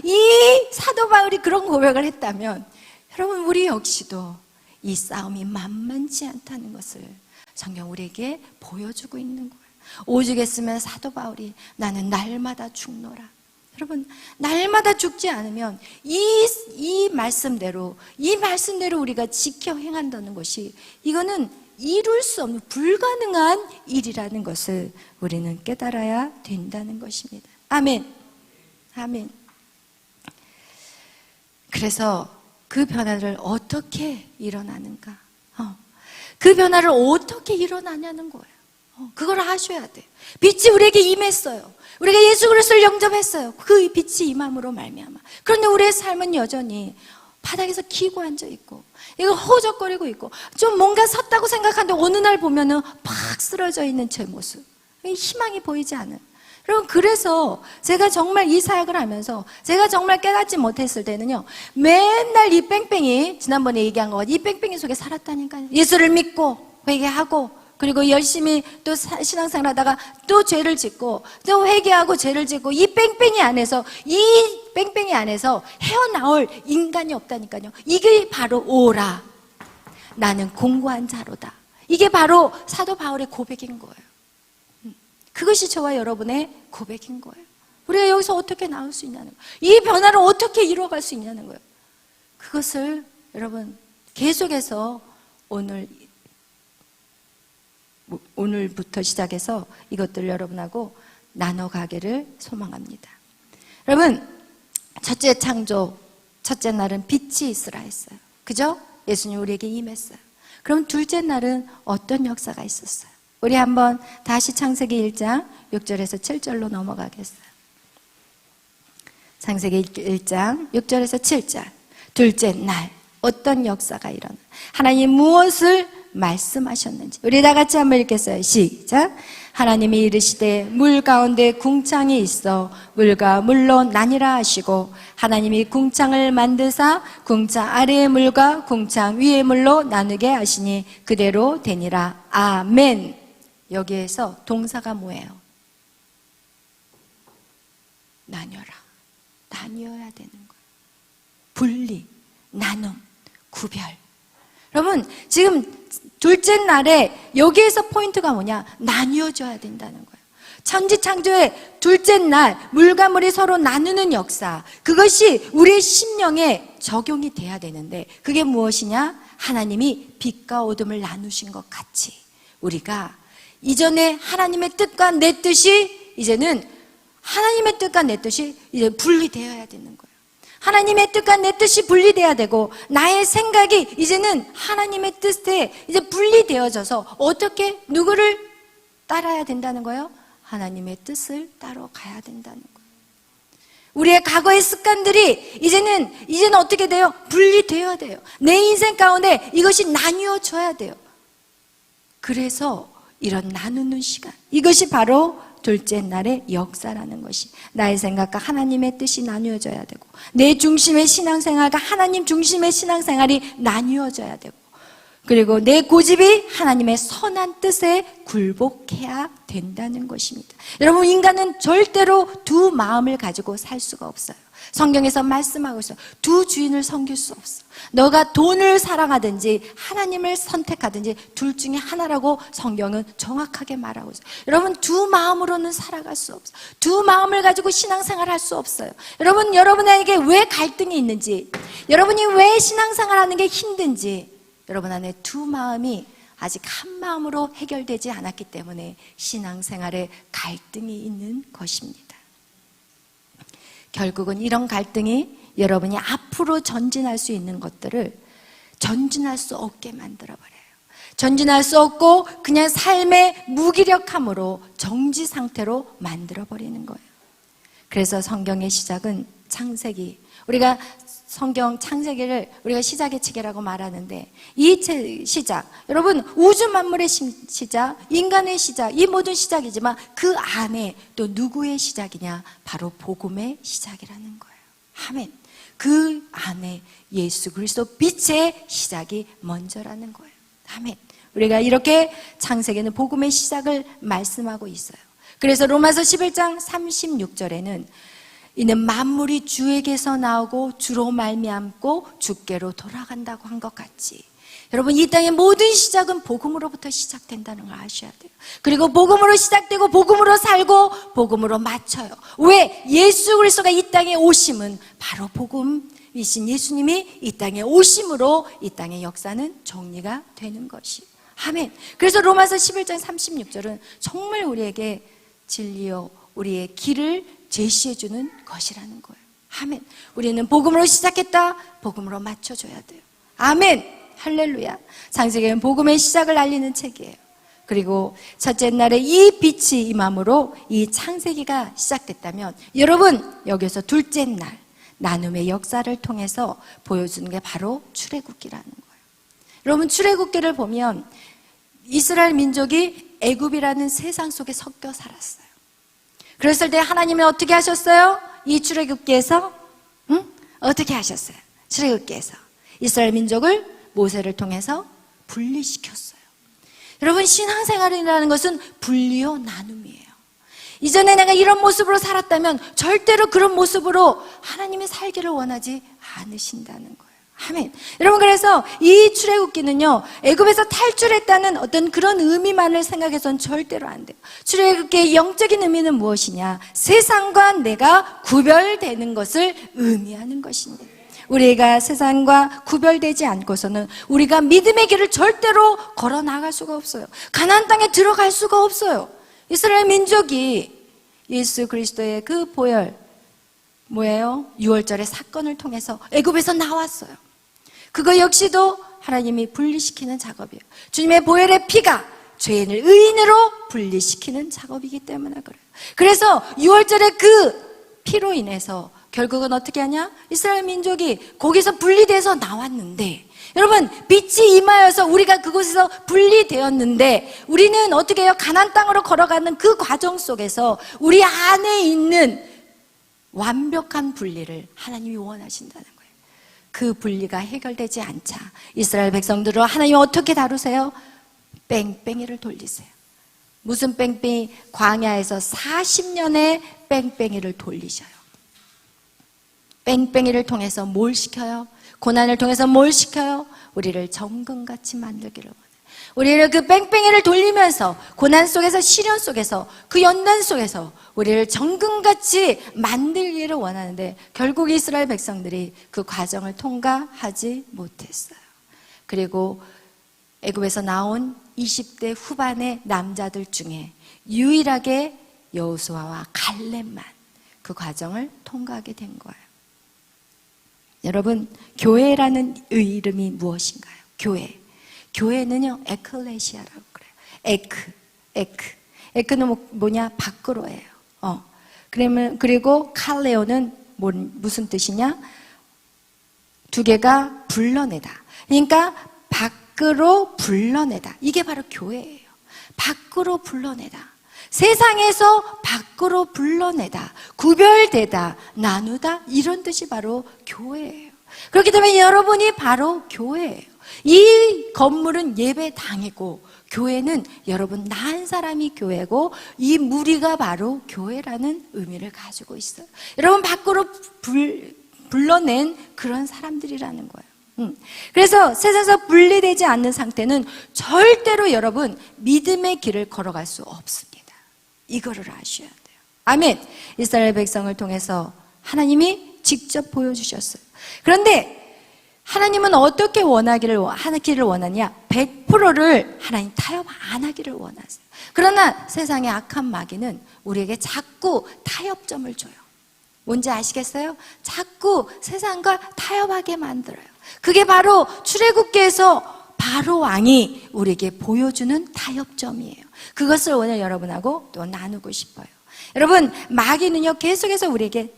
이 사도 바울이 그런 고백을 했다면, 여러분, 우리 역시도 이 싸움이 만만치 않다는 것을 성경 우리에게 보여주고 있는 거예요. 오죽했으면 사도 바울이 나는 날마다 죽노라. 여러분, 날마다 죽지 않으면 이 말씀대로 우리가 지켜 행한다는 것이, 이거는 이룰 수 없는 불가능한 일이라는 것을 우리는 깨달아야 된다는 것입니다. 아멘. 아멘. 그래서 그 변화를 어떻게 일어나는가? 그 변화를 어떻게 일어나냐는 거예요. 그걸 아셔야 돼요. 빛이 우리에게 임했어요. 우리가 예수 그리스도를 영접했어요. 그 빛이 임함으로 말미암아. 그런데 우리의 삶은 여전히 바닥에서 기고 앉아 있고, 이거 허우적거리고 있고, 좀 뭔가 섰다고 생각하는데 어느 날 보면은 팍 쓰러져 있는 제 모습, 희망이 보이지 않은. 여러분, 그래서 제가 정말 이 사역을 하면서 제가 정말 깨닫지 못했을 때는요, 맨날 이 뺑뺑이, 지난번에 얘기한 거, 이 뺑뺑이 속에 살았다니까요. 예수를 믿고 회개하고, 그리고 열심히 또 신앙생활 하다가 또 죄를 짓고, 또 회개하고 죄를 짓고, 이 뺑뺑이 안에서 헤어나올 인간이 없다니까요. 이게 바로 오라, 나는 공고한 자로다. 이게 바로 사도 바울의 고백인 거예요. 그것이 저와 여러분의 고백인 거예요. 우리가 여기서 어떻게 나올 수 있냐는 거예요. 이 변화를 어떻게 이루어갈 수 있냐는 거예요. 그것을 여러분 계속해서 오늘부터 시작해서 이것들을 여러분하고 나눠가기를 소망합니다. 여러분, 첫째 창조, 첫째 날은 빛이 있으라 했어요. 그죠? 예수님 우리에게 임했어요. 그럼 둘째 날은 어떤 역사가 있었어요? 우리 한번 다시 창세기 1장 6절에서 7절로 넘어가겠어요. 창세기 1장 6절에서 7절. 둘째 날 어떤 역사가 일어나? 하나님 무엇을 말씀하셨는지 우리 다 같이 한번 읽겠어요. 시작. 하나님이 이르시되 물 가운데 궁창이 있어 물과 물로 나뉘라 하시고, 하나님이 궁창을 만드사 궁창 아래의 물과 궁창 위의 물로 나누게 하시니 그대로 되니라. 아멘. 여기에서 동사가 뭐예요? 나뉘어라. 나뉘어야 되는 거예요. 분리, 나눔, 구별. 여러분, 지금 둘째 날에 여기에서 포인트가 뭐냐? 나뉘어져야 된다는 거예요. 천지창조의 둘째 날, 물과 물이 서로 나누는 역사, 그것이 우리의 심령에 적용이 돼야 되는데, 그게 무엇이냐? 하나님이 빛과 어둠을 나누신 것 같이 우리가 이전에 하나님의 뜻과 내 뜻이 이제는 하나님의 뜻과 내 뜻이 이제 분리되어야 되는 거예요. 하나님의 뜻과 내 뜻이 분리돼야 되고, 나의 생각이 이제는 하나님의 뜻에 이제 분리되어져서 어떻게 누구를 따라야 된다는 거예요? 하나님의 뜻을 따라 가야 된다는 거예요. 우리의 과거의 습관들이 이제는 어떻게 돼요? 분리되어야 돼요. 내 인생 가운데 이것이 나뉘어져야 돼요. 그래서 이런 나누는 시간, 이것이 바로 둘째 날의 역사라는 것이, 나의 생각과 하나님의 뜻이 나뉘어져야 되고, 내 중심의 신앙생활과 하나님 중심의 신앙생활이 나뉘어져야 되고, 그리고 내 고집이 하나님의 선한 뜻에 굴복해야 된다는 것입니다. 여러분, 인간은 절대로 두 마음을 가지고 살 수가 없어요. 성경에서 말씀하고 있어요. 두 주인을 섬길 수 없어. 너가 돈을 사랑하든지 하나님을 선택하든지 둘 중에 하나라고 성경은 정확하게 말하고 있어요. 여러분, 두 마음으로는 살아갈 수 없어요. 두 마음을 가지고 신앙생활 할 수 없어요. 여러분, 여러분에게 왜 갈등이 있는지, 여러분이 왜 신앙생활 하는 게 힘든지, 여러분 안에 두 마음이 아직 한 마음으로 해결되지 않았기 때문에 신앙생활에 갈등이 있는 것입니다. 결국은 이런 갈등이 여러분이 앞으로 전진할 수 있는 것들을 전진할 수 없게 만들어버려요. 전진할 수 없고 그냥 삶의 무기력함으로 정지 상태로 만들어버리는 거예요. 그래서 성경의 시작은 창세기, 우리가 성경 창세기를 우리가 시작의 책이라고 말하는데, 이 시작, 여러분, 우주 만물의 시작, 인간의 시작, 이 모든 시작이지만 그 안에 또 누구의 시작이냐? 바로 복음의 시작이라는 거예요. 아멘. 그 안에 예수 그리스도 빛의 시작이 먼저라는 거예요. 아멘. 우리가 이렇게 창세기는 복음의 시작을 말씀하고 있어요. 그래서 로마서 11장 36절에는 이는 만물이 주에게서 나오고 주로 말미암고 주께로 돌아간다고 한 것 같이, 여러분, 이 땅의 모든 시작은 복음으로부터 시작된다는 걸 아셔야 돼요. 그리고 복음으로 시작되고 복음으로 살고 복음으로 마쳐요. 왜? 예수 그리스도가 이 땅에 오심은 바로 복음이신 예수님이 이 땅에 오심으로 이 땅의 역사는 정리가 되는 것이에요. 아멘. 그래서 로마서 11장 36절은 정말 우리에게 진리요 우리의 길을 제시해주는 것이라는 거예요. 아멘. 우리는 복음으로 시작했다, 복음으로 맞춰줘야 돼요. 아멘. 할렐루야. 창세기는 복음의 시작을 알리는 책이에요. 그리고 첫째 날에 이 빛이 임함으로 이 창세기가 시작됐다면, 여러분, 여기서 둘째 날 나눔의 역사를 통해서 보여주는 게 바로 출애굽기라는 거예요. 여러분, 출애굽기를 보면 이스라엘 민족이 애굽이라는 세상 속에 섞여 살았어요. 그랬을 때 하나님은 어떻게 하셨어요? 이 출애굽기에서 어떻게 하셨어요? 출애굽기에서 이스라엘 민족을 모세를 통해서 분리시켰어요. 여러분, 신앙생활이라는 것은 분리요 나눔이에요. 이전에 내가 이런 모습으로 살았다면 절대로 그런 모습으로 하나님이 살기를 원하지 않으신다는 거예요. 아멘. 여러분, 그래서 이 출애굽기는요, 애굽에서 탈출했다는 어떤 그런 의미만을 생각해서는 절대로 안 돼요. 출애굽기의 영적인 의미는 무엇이냐? 세상과 내가 구별되는 것을 의미하는 것입니다. 우리가 세상과 구별되지 않고서는 우리가 믿음의 길을 절대로 걸어 나갈 수가 없어요. 가나안 땅에 들어갈 수가 없어요. 이스라엘 민족이 예수 그리스도의 그 보혈, 뭐예요? 6월절의 사건을 통해서 애굽에서 나왔어요. 그거 역시도 하나님이 분리시키는 작업이에요. 주님의 보혈의 피가 죄인을 의인으로 분리시키는 작업이기 때문에 그래요. 그래서 6월절의 그 피로 인해서 결국은 어떻게 하냐? 이스라엘 민족이 거기서 분리돼서 나왔는데, 여러분, 빛이 임하여서 우리가 그곳에서 분리되었는데, 우리는 어떻게 해요? 가나안 땅으로 걸어가는 그 과정 속에서 우리 안에 있는 완벽한 분리를 하나님이 원하신다는 거예요. 그 분리가 해결되지 않자 이스라엘 백성들을 하나님 어떻게 다루세요? 뺑뺑이를 돌리세요. 무슨 뺑뺑이? 광야에서 40년의 뺑뺑이를 돌리셔요. 뺑뺑이를 통해서 뭘 시켜요? 고난을 통해서 뭘 시켜요? 우리를 정금같이 만들기를 원해요. 우리를 그 뺑뺑이를 돌리면서 고난 속에서, 시련 속에서, 그 연단 속에서 우리를 정금같이 만들기를 원하는데, 결국 이스라엘 백성들이 그 과정을 통과하지 못했어요. 그리고 애굽에서 나온 20대 후반의 남자들 중에 유일하게 여호수아와 갈렙만 그 과정을 통과하게 된 거예요. 여러분, 교회라는 이름이 무엇인가요? 교회. 교회는요, 에클레시아라고 그래요. 에크는 뭐냐? 밖으로예요. 그리고 칼레오는 무슨 뜻이냐? 두 개가 불러내다. 그러니까 밖으로 불러내다. 이게 바로 교회예요. 밖으로 불러내다. 세상에서 밖으로 불러내다, 구별되다, 나누다, 이런 뜻이 바로 교회예요. 그렇기 때문에 여러분이 바로 교회예요. 이 건물은 예배당이고 교회는 여러분 난 사람이 교회고 이 무리가 바로 교회라는 의미를 가지고 있어요. 여러분 밖으로 불러낸 그런 사람들이라는 거예요. 그래서 세상에서 분리되지 않는 상태는 절대로 여러분 믿음의 길을 걸어갈 수 없습니다. 이거를 아셔야 돼요. 아멘. 이스라엘 백성을 통해서 하나님이 직접 보여주셨어요. 그런데 하나님은 어떻게 하기를 원하냐? 100%를 하나님 타협 안 하기를 원하세요. 그러나 세상의 악한 마귀는 우리에게 자꾸 타협점을 줘요. 뭔지 아시겠어요? 자꾸 세상과 타협하게 만들어요. 그게 바로 출애굽기에서 바로 왕이 우리에게 보여주는 타협점이에요. 그것을 오늘 여러분하고 또 나누고 싶어요. 여러분, 마귀는요 계속해서 우리에게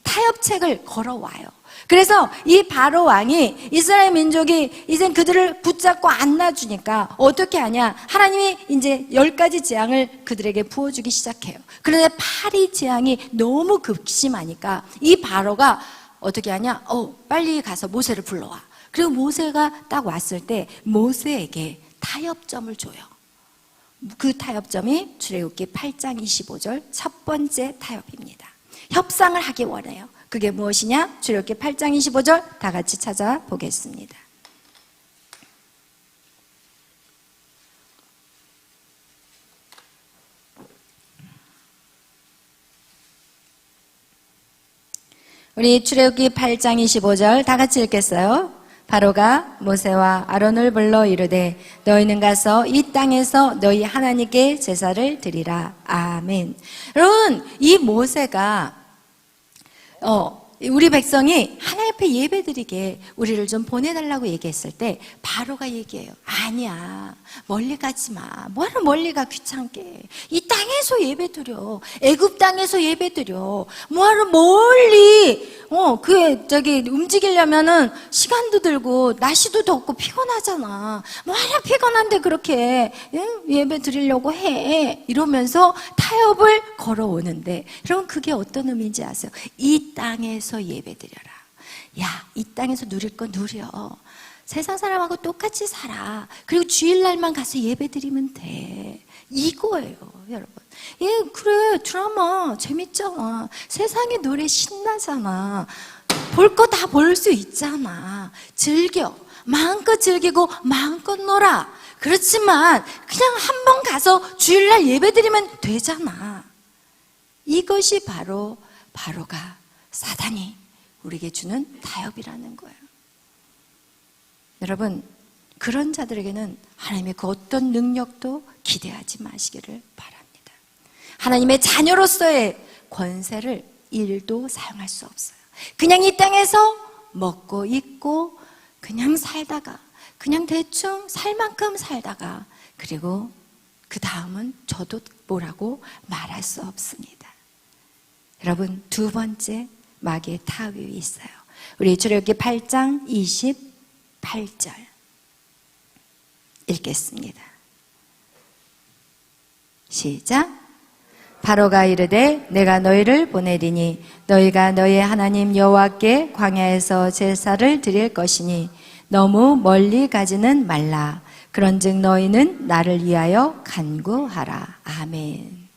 타협책을 걸어와요. 그래서 이 바로 왕이 이스라엘 민족이 이젠 그들을 붙잡고 안 놔주니까 어떻게 하냐? 하나님이 이제 10가지 재앙을 그들에게 부어주기 시작해요. 그런데 8위 재앙이 너무 극심하니까 이 바로가 어떻게 하냐? 빨리 가서 모세를 불러와. 그리고 모세가 딱 왔을 때 모세에게 타협점을 줘요. 그 타협점이 출애굽기 8장 25절 첫 번째 타협입니다. 협상을 하기 원해요. 그게 무엇이냐? 출애굽기 8장 25절 다 같이 찾아보겠습니다. 우리 출애굽기 8장 25절 다 같이 읽겠어요. 바로가 모세와 아론을 불러 이르되 너희는 가서 이 땅에서 너희 하나님께 제사를 드리라. 아멘. 여러분, 이 모세가 우리 백성이 하나님 앞에 예배드리게 우리를 좀 보내달라고 얘기했을 때 바로가 얘기해요. 아니야, 멀리 가지 마. 뭐하러 멀리 가, 귀찮게. 이 땅에서 예배드려. 애굽 땅에서 예배드려. 뭐하러 멀리 움직이려면은 시간도 들고 날씨도 덥고 피곤하잖아. 뭐하러 피곤한데 그렇게 예배 드리려고 해. 이러면서 타협을 걸어오는데, 여러분 그게 어떤 의미인지 아세요? 이 땅에서 예배 드려라. 야, 이 땅에서 누릴 거 누려. 세상 사람하고 똑같이 살아. 그리고 주일날만 가서 예배 드리면 돼. 이거예요, 여러분. 그래, 드라마 재밌잖아. 세상의 노래 신나잖아. 볼 거 다 볼 수 있잖아. 즐겨. 마음껏 즐기고 마음껏 놀아. 그렇지만 그냥 한 번 가서 주일날 예배 드리면 되잖아. 이것이 바로 바로가 사단이 우리에게 주는 타협이라는 거예요. 여러분, 그런 자들에게는 하나님의 그 어떤 능력도 기대하지 마시기를 바랍니다. 하나님의 자녀로서의 권세를 1도 사용할 수 없어요. 그냥 이 땅에서 먹고 입고 그냥 살다가, 그냥 대충 살 만큼 살다가, 그리고 그 다음은 저도 뭐라고 말할 수 없습니다. 여러분, 두 번째 마귀의 타협이 있어요. 우리 출애굽기 8장 28절 읽겠습니다. 시작. 바로가 이르되 내가 너희를 보내리니 너희가 너희의 하나님 여호와께 광야에서 제사를 드릴 것이니 너무 멀리 가지는 말라. 그런즉 너희는 나를 위하여 간구하라. 아멘.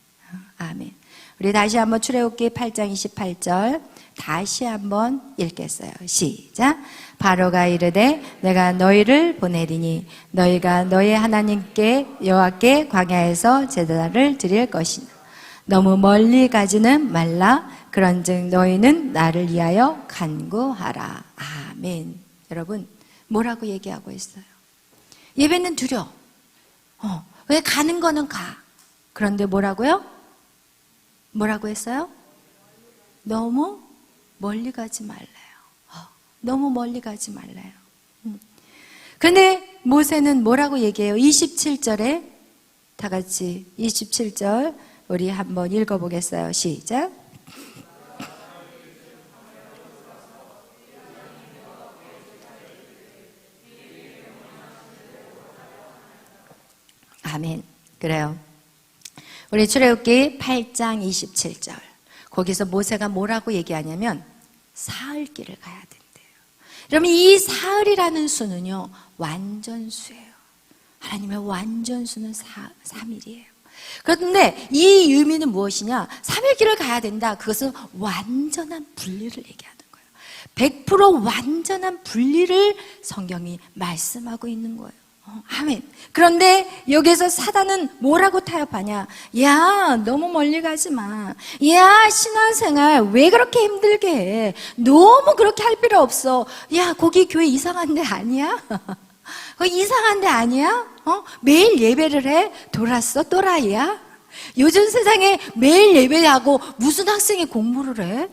아멘. 우리 다시 한번 출애굽기 8장 28절 다시 한번 읽겠어요. 시작. 바로가 이르되 내가 너희를 보내리니 너희가 너희 하나님께 여호와께 광야에서 제사를 드릴 것이나 너무 멀리 가지는 말라. 그런즉 너희는 나를 위하여 간구하라. 아멘. 여러분, 뭐라고 얘기하고 있어요? 예배는 드려. 왜 가는 거는 가. 그런데 뭐라고요? 뭐라고 했어요? 너무 멀리 가지 말래요. 너무 멀리 가지 말래요. 그런데 모세는 뭐라고 얘기해요? 27절에 다 같이 27절 우리 한번 읽어보겠어요. 시작. 아멘. 그래요. 우리 출애굽기 8장 27절 거기서 모세가 뭐라고 얘기하냐면 사흘길을 가야 된대요. 여러분, 이 사흘이라는 수는요 완전수예요. 하나님의 완전수는 3일이에요. 그런데 이 의미는 무엇이냐? 3일 길을 가야 된다. 그것은 완전한 분리를 얘기하는 거예요. 100% 완전한 분리를 성경이 말씀하고 있는 거예요. 아멘. 그런데 여기서 사단은 뭐라고 타협하냐? 야, 너무 멀리 가지 마. 야, 신앙생활 왜 그렇게 힘들게 해? 너무 그렇게 할 필요 없어. 야, 거기 교회 이상한 데 아니야? 거기 이상한 데 아니야? 매일 예배를 해? 돌았어? 또라이야? 요즘 세상에 매일 예배하고 무슨 학생이 공부를 해?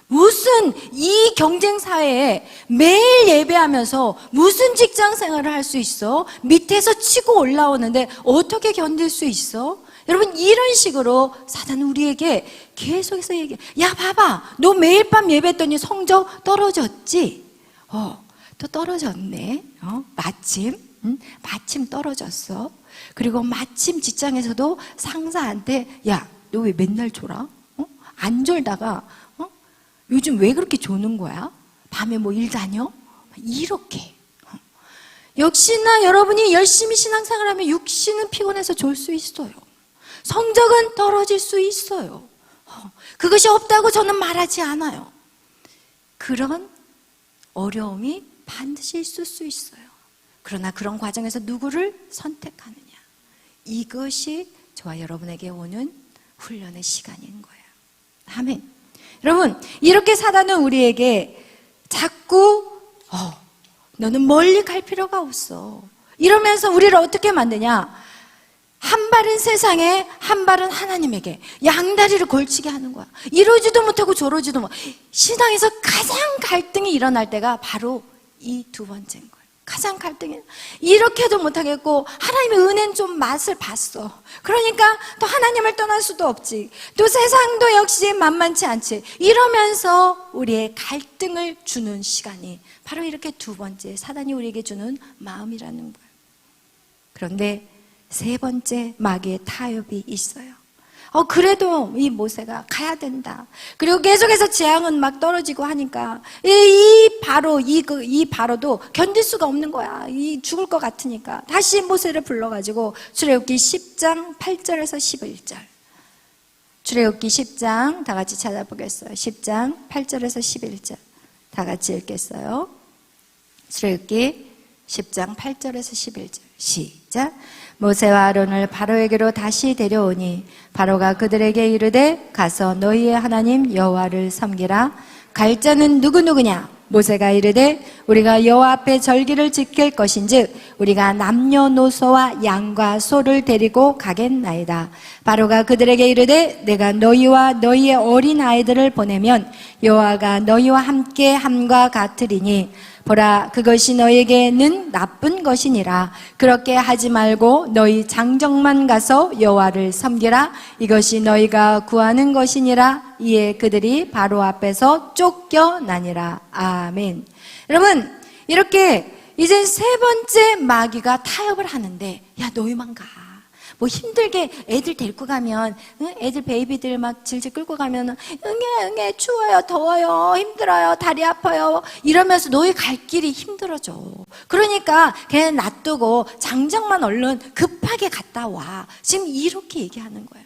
무슨 이 경쟁 사회에 매일 예배하면서 무슨 직장 생활을 할 수 있어? 밑에서 치고 올라오는데 어떻게 견딜 수 있어? 여러분, 이런 식으로 사단은 우리에게 계속해서 얘기해. 야, 봐봐. 너 매일 밤 예배했더니 성적 떨어졌지? 또 떨어졌네. 마침 떨어졌어. 그리고 마침 직장에서도 상사한테 야, 너 왜 맨날 졸아? 안 졸다가 요즘 왜 그렇게 조는 거야? 밤에 뭐 일 다녀? 이렇게. 역시나 여러분이 열심히 신앙생활하면 육신은 피곤해서 졸 수 있어요. 성적은 떨어질 수 있어요. 그것이 없다고 저는 말하지 않아요. 그런 어려움이 반드시 있을 수 있어요. 그러나 그런 과정에서 누구를 선택하느냐, 이것이 저와 여러분에게 오는 훈련의 시간인 거예요. 아멘. 여러분, 이렇게 사단은 우리에게 자꾸 너는 멀리 갈 필요가 없어, 이러면서 우리를 어떻게 만드냐? 한 발은 세상에, 한 발은 하나님에게 양다리를 걸치게 하는 거야. 이러지도 못하고 저러지도 못. 신앙에서 가장 갈등이 일어날 때가 바로 이 두 번째인 거예요. 가장 갈등이, 이렇게도 못하겠고 하나님의 은혜는 좀 맛을 봤어. 그러니까 또 하나님을 떠날 수도 없지. 또 세상도 역시 만만치 않지. 이러면서 우리의 갈등을 주는 시간이 바로 이렇게 두 번째, 사단이 우리에게 주는 마음이라는 거예요. 그런데 세 번째 마귀의 타협이 있어요. 그래도 이 모세가 가야 된다. 그리고 계속해서 재앙은 막 떨어지고 하니까 이 바로도 견딜 수가 없는 거야. 죽을 것 같으니까 다시 모세를 불러가지고 출애굽기 10장 8절에서 11절. 출애굽기 10장 다 같이 찾아보겠어요. 10장 8절에서 11절 다 같이 읽겠어요. 출애굽기 10장 8절에서 11절 시작. 모세와 아론을 바로에게로 다시 데려오니 바로가 그들에게 이르되 가서 너희의 하나님 여호와를 섬기라. 갈 자는 누구누구냐? 모세가 이르되 우리가 여호와 앞에 절기를 지킬 것인즉 우리가 남녀노소와 양과 소를 데리고 가겠나이다. 바로가 그들에게 이르되 내가 너희와 너희의 어린 아이들을 보내면 여호와가 너희와 함께 함과 같으리니 보라, 그것이 너에게는 나쁜 것이니라. 그렇게 하지 말고 너희 장정만 가서 여호와를 섬기라. 이것이 너희가 구하는 것이니라. 이에 그들이 바로 앞에서 쫓겨나니라. 아멘. 여러분, 이렇게 이제 세 번째 마귀가 타협을 하는데, 야, 너희만 가. 뭐 힘들게 애들 데리고 가면, 애들 베이비들 막 질질 끌고 가면 응애 추워요, 더워요, 힘들어요, 다리 아파요 이러면서 너희 갈 길이 힘들어져. 그러니까 걔는 놔두고 장정만 얼른 급하게 갔다 와. 지금 이렇게 얘기하는 거예요.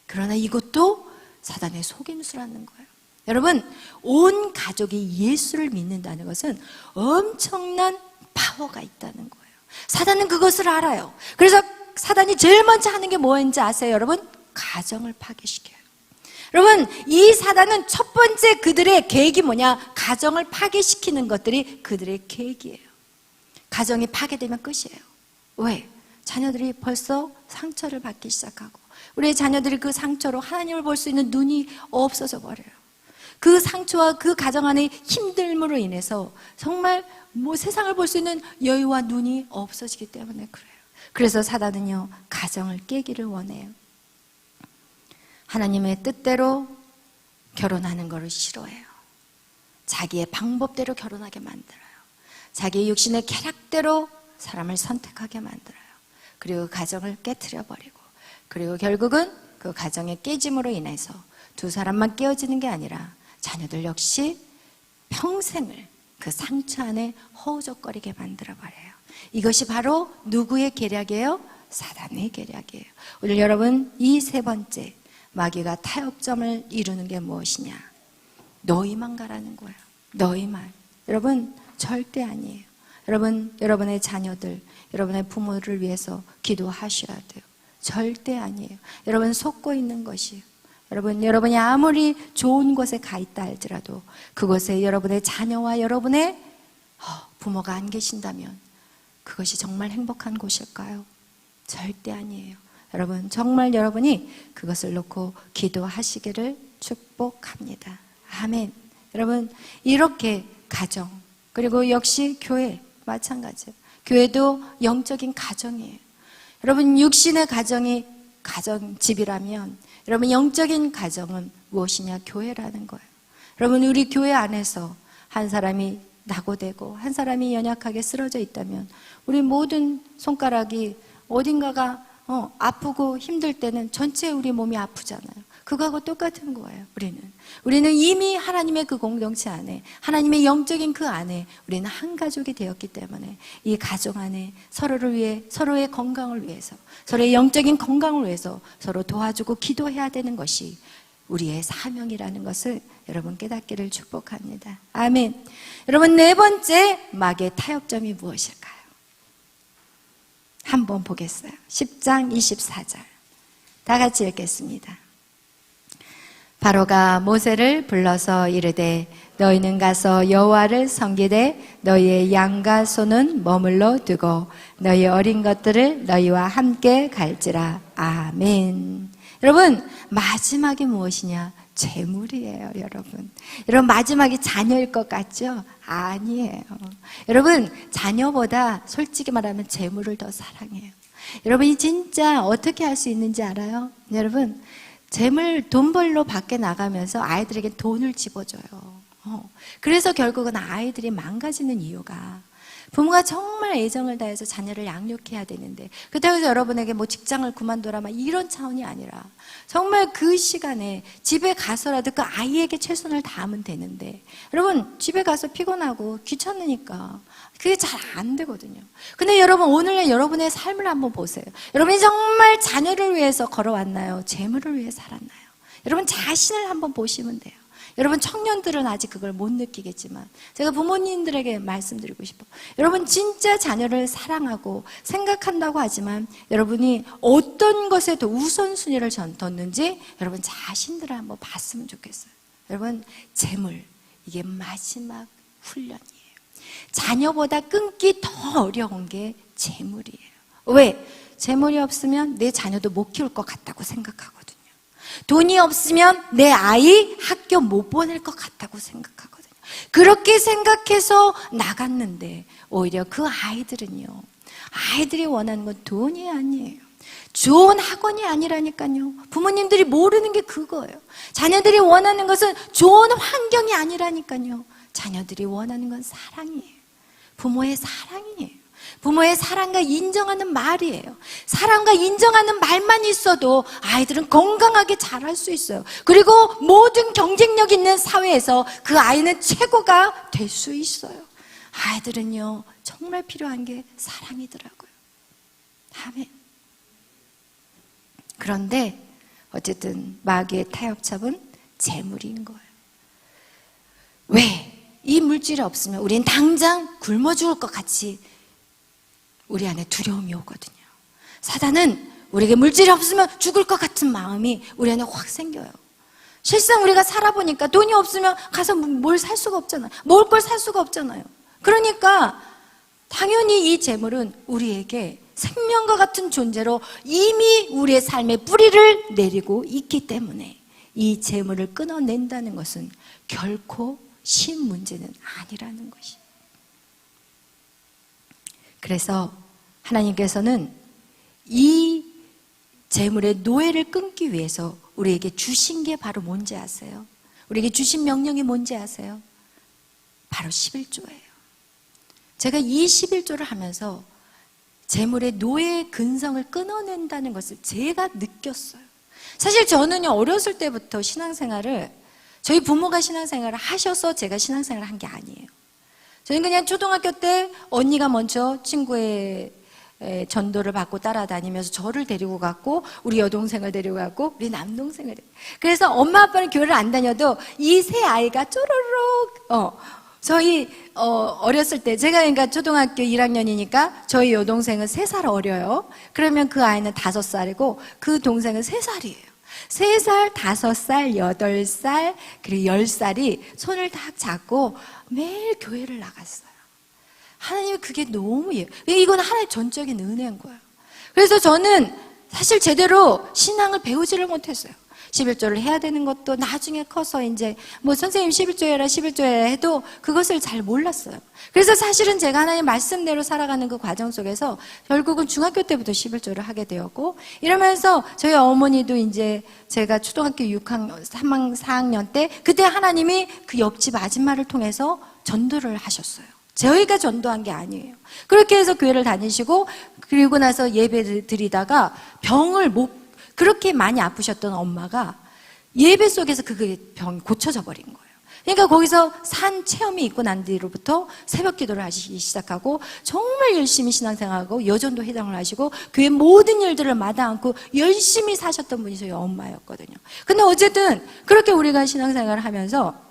그러나 이것도 사단의 속임수라는 거예요. 여러분, 온 가족이 예수를 믿는다는 것은 엄청난 파워가 있다는 거예요. 사단은 그것을 알아요. 그래서 사단이 제일 먼저 하는 게 뭐인지 아세요, 여러분? 가정을 파괴시켜요. 여러분, 이 사단은 첫 번째 그들의 계획이 뭐냐? 가정을 파괴시키는 것들이 그들의 계획이에요. 가정이 파괴되면 끝이에요. 왜? 자녀들이 벌써 상처를 받기 시작하고, 우리 자녀들이 그 상처로 하나님을 볼 수 있는 눈이 없어져 버려요. 그 상처와 그 가정 안의 힘듦으로 인해서 정말 뭐 세상을 볼 수 있는 여유와 눈이 없어지기 때문에 그래요. 그래서 사단은요, 가정을 깨기를 원해요. 하나님의 뜻대로 결혼하는 것을 싫어해요. 자기의 방법대로 결혼하게 만들어요. 자기의 육신의 쾌락대로 사람을 선택하게 만들어요. 그리고 가정을 깨트려 버리고, 그리고 결국은 그 가정의 깨짐으로 인해서 두 사람만 깨어지는 게 아니라 자녀들 역시 평생을 그 상처 안에 허우적거리게 만들어버려요. 이것이 바로 누구의 계략이에요? 사단의 계략이에요. 오늘 여러분, 이 세 번째 마귀가 타협점을 이루는 게 무엇이냐? 너희만 가라는 거예요. 너희만. 여러분, 절대 아니에요. 여러분, 여러분의 자녀들, 여러분의 부모를 위해서 기도하셔야 돼요. 절대 아니에요. 여러분 속고 있는 것이에요. 여러분이 아무리 좋은 곳에 가 있다 할지라도 그곳에 여러분의 자녀와 여러분의 부모가 안 계신다면 그것이 정말 행복한 곳일까요? 절대 아니에요. 여러분, 정말 여러분이 그것을 놓고 기도하시기를 축복합니다. 아멘. 여러분, 이렇게 가정, 그리고 역시 교회 마찬가지예요. 교회도 영적인 가정이에요. 여러분, 육신의 가정이 가정집이라면 여러분, 영적인 가정은 무엇이냐? 교회라는 거예요. 여러분, 우리 교회 안에서 한 사람이 낙오되고 한 사람이 연약하게 쓰러져 있다면 우리 모든 손가락이 어딘가가 아프고 힘들 때는 전체 우리 몸이 아프잖아요. 그거하고 똑같은 거예요. 우리는 이미 하나님의 그 공동체 안에, 하나님의 영적인 그 안에 우리는 한 가족이 되었기 때문에 이 가정 안에 서로를 위해, 서로의 건강을 위해서, 서로의 영적인 건강을 위해서 서로 도와주고 기도해야 되는 것이 우리의 사명이라는 것을 여러분 깨닫기를 축복합니다. 아멘. 여러분, 네 번째 마귀의 타협점이 무엇일까요? 한번 보겠어요. 10장 24절 다 같이 읽겠습니다. 바로가 모세를 불러서 이르되 너희는 가서 여호와를 섬기되 너희의 양과 소는 머물러 두고 너희 어린 것들을 너희와 함께 갈지라. 아멘. 여러분, 마지막이 무엇이냐? 재물이에요. 여러분 마지막이 자녀일 것 같죠? 아니에요. 여러분, 자녀보다 솔직히 말하면 재물을 더 사랑해요. 여러분이 진짜 어떻게 할 수 있는지 알아요? 여러분, 재물, 돈 벌러 밖에 나가면서 아이들에게 돈을 집어줘요. 그래서 결국은 아이들이 망가지는 이유가 부모가 정말 애정을 다해서 자녀를 양육해야 되는데, 그렇다고 해서 여러분에게 뭐 직장을 그만둬라 막 이런 차원이 아니라 정말 그 시간에 집에 가서라도 그 아이에게 최선을 다하면 되는데, 여러분 집에 가서 피곤하고 귀찮으니까 그게 잘 안 되거든요. 근데 여러분, 오늘날 여러분의 삶을 한번 보세요. 여러분이 정말 자녀를 위해서 걸어왔나요? 재물을 위해 살았나요? 여러분 자신을 한번 보시면 돼요. 여러분 청년들은 아직 그걸 못 느끼겠지만 제가 부모님들에게 말씀드리고 싶어요. 여러분 진짜 자녀를 사랑하고 생각한다고 하지만 여러분이 어떤 것에 더 우선순위를 뒀는지 여러분 자신들을 한번 봤으면 좋겠어요. 여러분, 재물, 이게 마지막 훈련이에요. 자녀보다 끊기 더 어려운 게 재물이에요. 왜? 재물이 없으면 내 자녀도 못 키울 것 같다고 생각하거든요. 돈이 없으면 내 아이 학교 못 보낼 것 같다고 생각하거든요. 그렇게 생각해서 나갔는데 오히려 그 아이들이 원하는 건 돈이 아니에요. 좋은 학원이 아니라니까요. 부모님들이 모르는 게 그거예요. 자녀들이 원하는 것은 좋은 환경이 아니라니까요. 자녀들이 원하는 건 사랑이에요. 부모의 사랑이에요. 부모의 사랑과 인정하는 말이에요. 사랑과 인정하는 말만 있어도 아이들은 건강하게 자랄 수 있어요. 그리고 모든 경쟁력 있는 사회에서 그 아이는 최고가 될 수 있어요. 아이들은요, 정말 필요한 게 사랑이더라고요. 아멘. 그런데 어쨌든 마귀의 타협점은 재물인 거예요. 왜? 이 물질이 없으면 우린 당장 굶어 죽을 것 같이 우리 안에 두려움이 오거든요. 사단은 우리에게 물질이 없으면 죽을 것 같은 마음이 우리 안에 확 생겨요. 실상 우리가 살아보니까 돈이 없으면 가서 뭘 살 수가 없잖아요. 먹을 걸 살 수가 없잖아요. 그러니까 당연히 이 재물은 우리에게 생명과 같은 존재로 이미 우리의 삶에 뿌리를 내리고 있기 때문에 이 재물을 끊어낸다는 것은 결코 쉬운 문제는 아니라는 것이. 그래서 하나님께서는 이 재물의 노예를 끊기 위해서 우리에게 주신 게 바로 뭔지 아세요? 우리에게 주신 명령이 뭔지 아세요? 바로 11조예요. 제가 이 11조를 하면서 재물의 노예의 근성을 끊어낸다는 것을 제가 느꼈어요. 사실 저는요, 어렸을 때부터 신앙생활을, 저희 부모가 신앙생활을 하셔서 제가 신앙생활을 한 게 아니에요. 저는 그냥 초등학교 때 언니가 먼저 친구의 전도를 받고 따라다니면서 저를 데리고 갔고, 우리 여동생을 데리고 갔고, 우리 남동생을. 그래서 엄마 아빠는 교회를 안 다녀도 이 세 아이가 쪼르륵, 저희, 어렸을 때, 제가 그러니까 초등학교 1학년이니까 저희 여동생은 3살 어려요. 그러면 그 아이는 5살이고, 그 동생은 3살이에요. 3살, 5살, 8살, 그리고 10살이 손을 딱 잡고 매일 교회를 나갔어요. 하나님이 그게 너무 이건 하나의 전적인 은혜인 거예요. 그래서 저는 사실 제대로 신앙을 배우지를 못했어요. 11조를 해야 되는 것도 나중에 커서 이제 뭐 선생님 11조 해라 11조 해라 해도 그것을 잘 몰랐어요. 그래서 사실은 제가 하나님 말씀대로 살아가는 그 과정 속에서 결국은 중학교 때부터 11조를 하게 되었고, 이러면서 저희 어머니도 이제 제가 초등학교 6학년, 4학년 때 그때 하나님이 그 옆집 아줌마를 통해서 전도를 하셨어요. 저희가 전도한 게 아니에요. 그렇게 해서 교회를 다니시고, 그리고 나서 예배 드리다가 그렇게 많이 아프셨던 엄마가 예배 속에서 그 병이 고쳐져 버린 거예요. 그러니까 거기서 산 체험이 있고 난 뒤로부터 새벽 기도를 하시기 시작하고, 정말 열심히 신앙생활하고 여전도 회당을 하시고 교회 모든 일들을 마다 않고 열심히 사셨던 분이 저희 엄마였거든요. 근데 어쨌든 그렇게 우리가 신앙생활을 하면서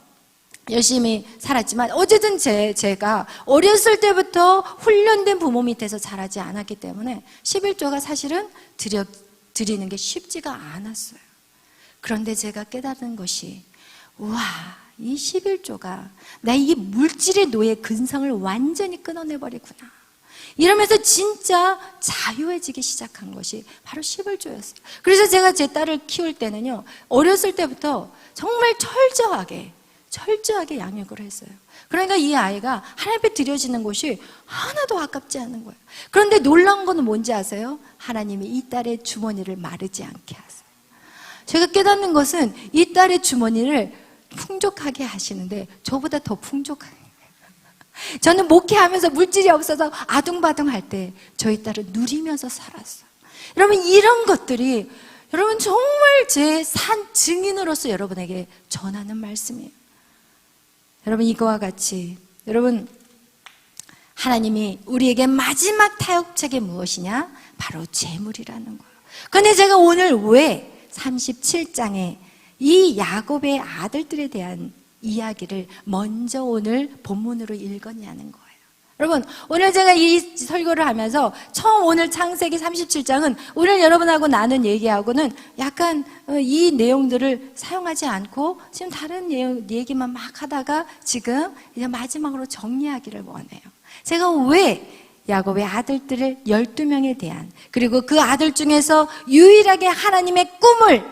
열심히 살았지만, 어쨌든 제가 어렸을 때부터 훈련된 부모 밑에서 자라지 않았기 때문에 11조가 사실은 드리는 게 쉽지가 않았어요. 그런데 제가 깨달은 것이, 우와, 이 11조가 나 이 물질의 노예 근성을 완전히 끊어내버리구나, 이러면서 진짜 자유해지기 시작한 것이 바로 11조였어요. 그래서 제가 제 딸을 키울 때는요, 어렸을 때부터 정말 철저하게 양육을 했어요. 그러니까 이 아이가 하나님 앞에 드려지는 것이 하나도 아깝지 않은 거예요. 그런데 놀라운 거는 뭔지 아세요? 하나님이 이 딸의 주머니를 마르지 않게 하세요. 제가 깨닫는 것은 이 딸의 주머니를 풍족하게 하시는데 저보다 더 풍족하게. 저는 목회하면서 물질이 없어서 아둥바둥할 때 저희 딸은 누리면서 살았어요. 여러분, 이런 것들이 여러분 정말 제 산 증인으로서 여러분에게 전하는 말씀이에요. 여러분, 이거와 같이 여러분, 하나님이 우리에게 마지막 타협책이 무엇이냐? 바로 재물이라는 거예요. 그런데 제가 오늘 왜 37장에 이 야곱의 아들들에 대한 이야기를 먼저 오늘 본문으로 읽었냐는 거예요. 여러분, 오늘 제가 이 설교를 하면서 처음 오늘 창세기 37장은 오늘 여러분하고 나눈 얘기하고는 약간 이 내용들을 사용하지 않고 지금 다른 얘기만 막 하다가 지금 이제 마지막으로 정리하기를 원해요. 제가 왜 야곱의 아들들을 12명에 대한, 그리고 그 아들 중에서 유일하게 하나님의 꿈을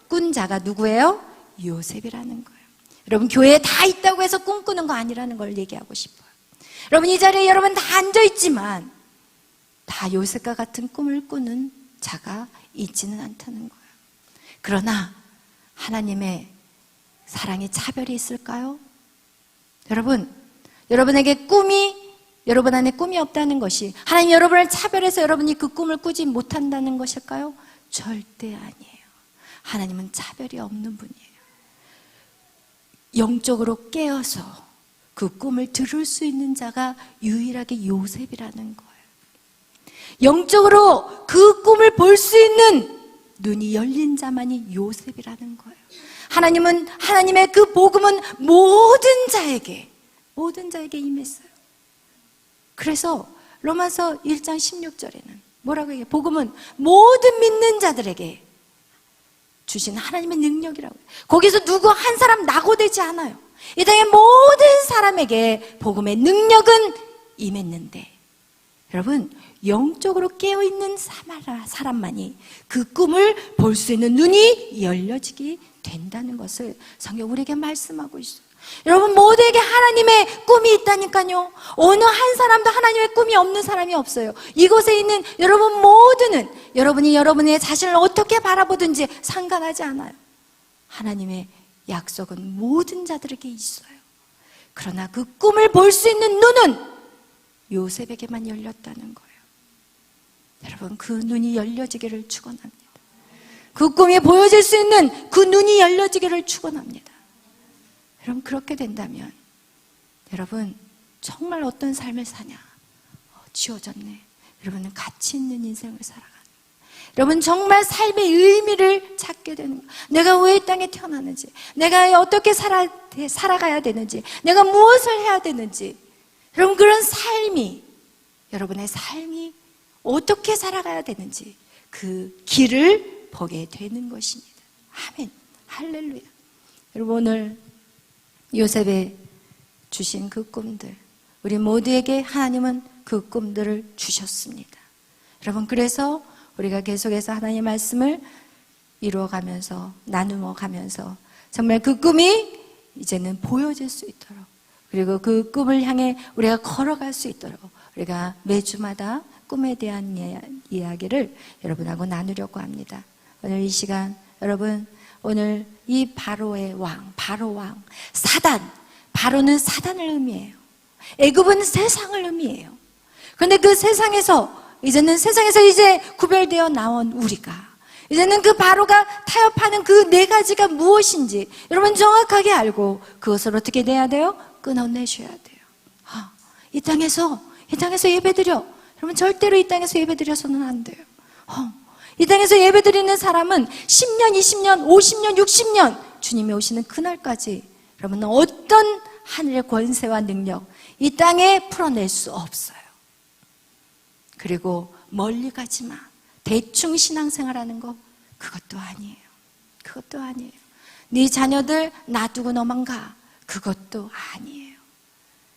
꾼 자가 누구예요? 요셉이라는 거예요. 여러분, 교회에 다 있다고 해서 꿈꾸는 거 아니라는 걸 얘기하고 싶어요. 여러분, 이 자리에 여러분 다 앉아있지만 다 요셉과 같은 꿈을 꾸는 자가 있지는 않다는 거예요. 그러나 하나님의 사랑에 차별이 있을까요? 여러분에게 여러분 안에 꿈이 없다는 것이 하나님 여러분을 차별해서 여러분이 그 꿈을 꾸지 못한다는 것일까요? 절대 아니에요. 하나님은 차별이 없는 분이에요. 영적으로 깨어서 그 꿈을 들을 수 있는 자가 유일하게 요셉이라는 거예요. 영적으로 그 꿈을 볼 수 있는 눈이 열린 자만이 요셉이라는 거예요. 하나님의 그 복음은 모든 자에게 임했어요. 그래서 로마서 1장 16절에는 뭐라고 얘기해요? 복음은 모든 믿는 자들에게 주신 하나님의 능력이라고 해요. 거기서 누구 한 사람 낙오되지 않아요. 이 땅의 모든 사람에게 복음의 능력은 임했는데, 여러분, 영적으로 깨어있는 사람만이 그 꿈을 볼 수 있는 눈이 열려지게 된다는 것을 성경 우리에게 말씀하고 있어요. 여러분, 모두에게 하나님의 꿈이 있다니까요. 어느 한 사람도 하나님의 꿈이 없는 사람이 없어요. 이곳에 있는 여러분 모두는 여러분이 여러분의 자신을 어떻게 바라보든지 상관하지 않아요. 하나님의 약속은 모든 자들에게 있어요. 그러나 그 꿈을 볼 수 있는 눈은 요셉에게만 열렸다는 거예요. 여러분, 그 눈이 열려지기를 축원합니다. 그 꿈이 보여질 수 있는 그 눈이 열려지기를 축원합니다. 여러분, 그렇게 된다면 여러분, 정말 어떤 삶을 사냐? 지워졌네. 여러분은 가치 있는 인생을 살아가는, 여러분 정말 삶의 의미를 찾게 되는 거예요. 내가 왜 이 땅에 태어났는지, 내가 어떻게 살아가야 되는지, 내가 무엇을 해야 되는지, 여러분 그런 삶이, 여러분의 삶이 어떻게 살아가야 되는지 그 길을 보게 되는 것입니다. 아멘. 할렐루야. 여러분 오늘 요셉의 주신 그 꿈들, 우리 모두에게 하나님은 그 꿈들을 주셨습니다. 여러분 그래서 우리가 계속해서 하나님의 말씀을 이루어가면서 나누어 가면서 정말 그 꿈이 이제는 보여질 수 있도록, 그리고 그 꿈을 향해 우리가 걸어갈 수 있도록 우리가 매주마다 꿈에 대한 이야기를 여러분하고 나누려고 합니다. 오늘 이 시간 여러분, 오늘 이 바로의 왕, 바로 왕, 사단, 바로는 사단을 의미해요. 애굽은 세상을 의미해요. 그런데 그 세상에서 이제 구별되어 나온 우리가, 이제는 그 바로가 타협하는 그 네 가지가 무엇인지 여러분 정확하게 알고 그것을 어떻게 내야 돼요? 끊어내셔야 돼요. 이 땅에서 예배드려. 여러분 절대로 이 땅에서 예배드려서는 안 돼요. 이 땅에서 예배드리는 사람은 10년, 20년, 50년, 60년 주님이 오시는 그날까지 여러분 어떤 하늘의 권세와 능력 이 땅에 풀어낼 수 없어요. 그리고 멀리 가지 마. 대충 신앙생활하는 거 그것도 아니에요. 그것도 아니에요. 네 자녀들 놔두고 너만 가. 그것도 아니에요.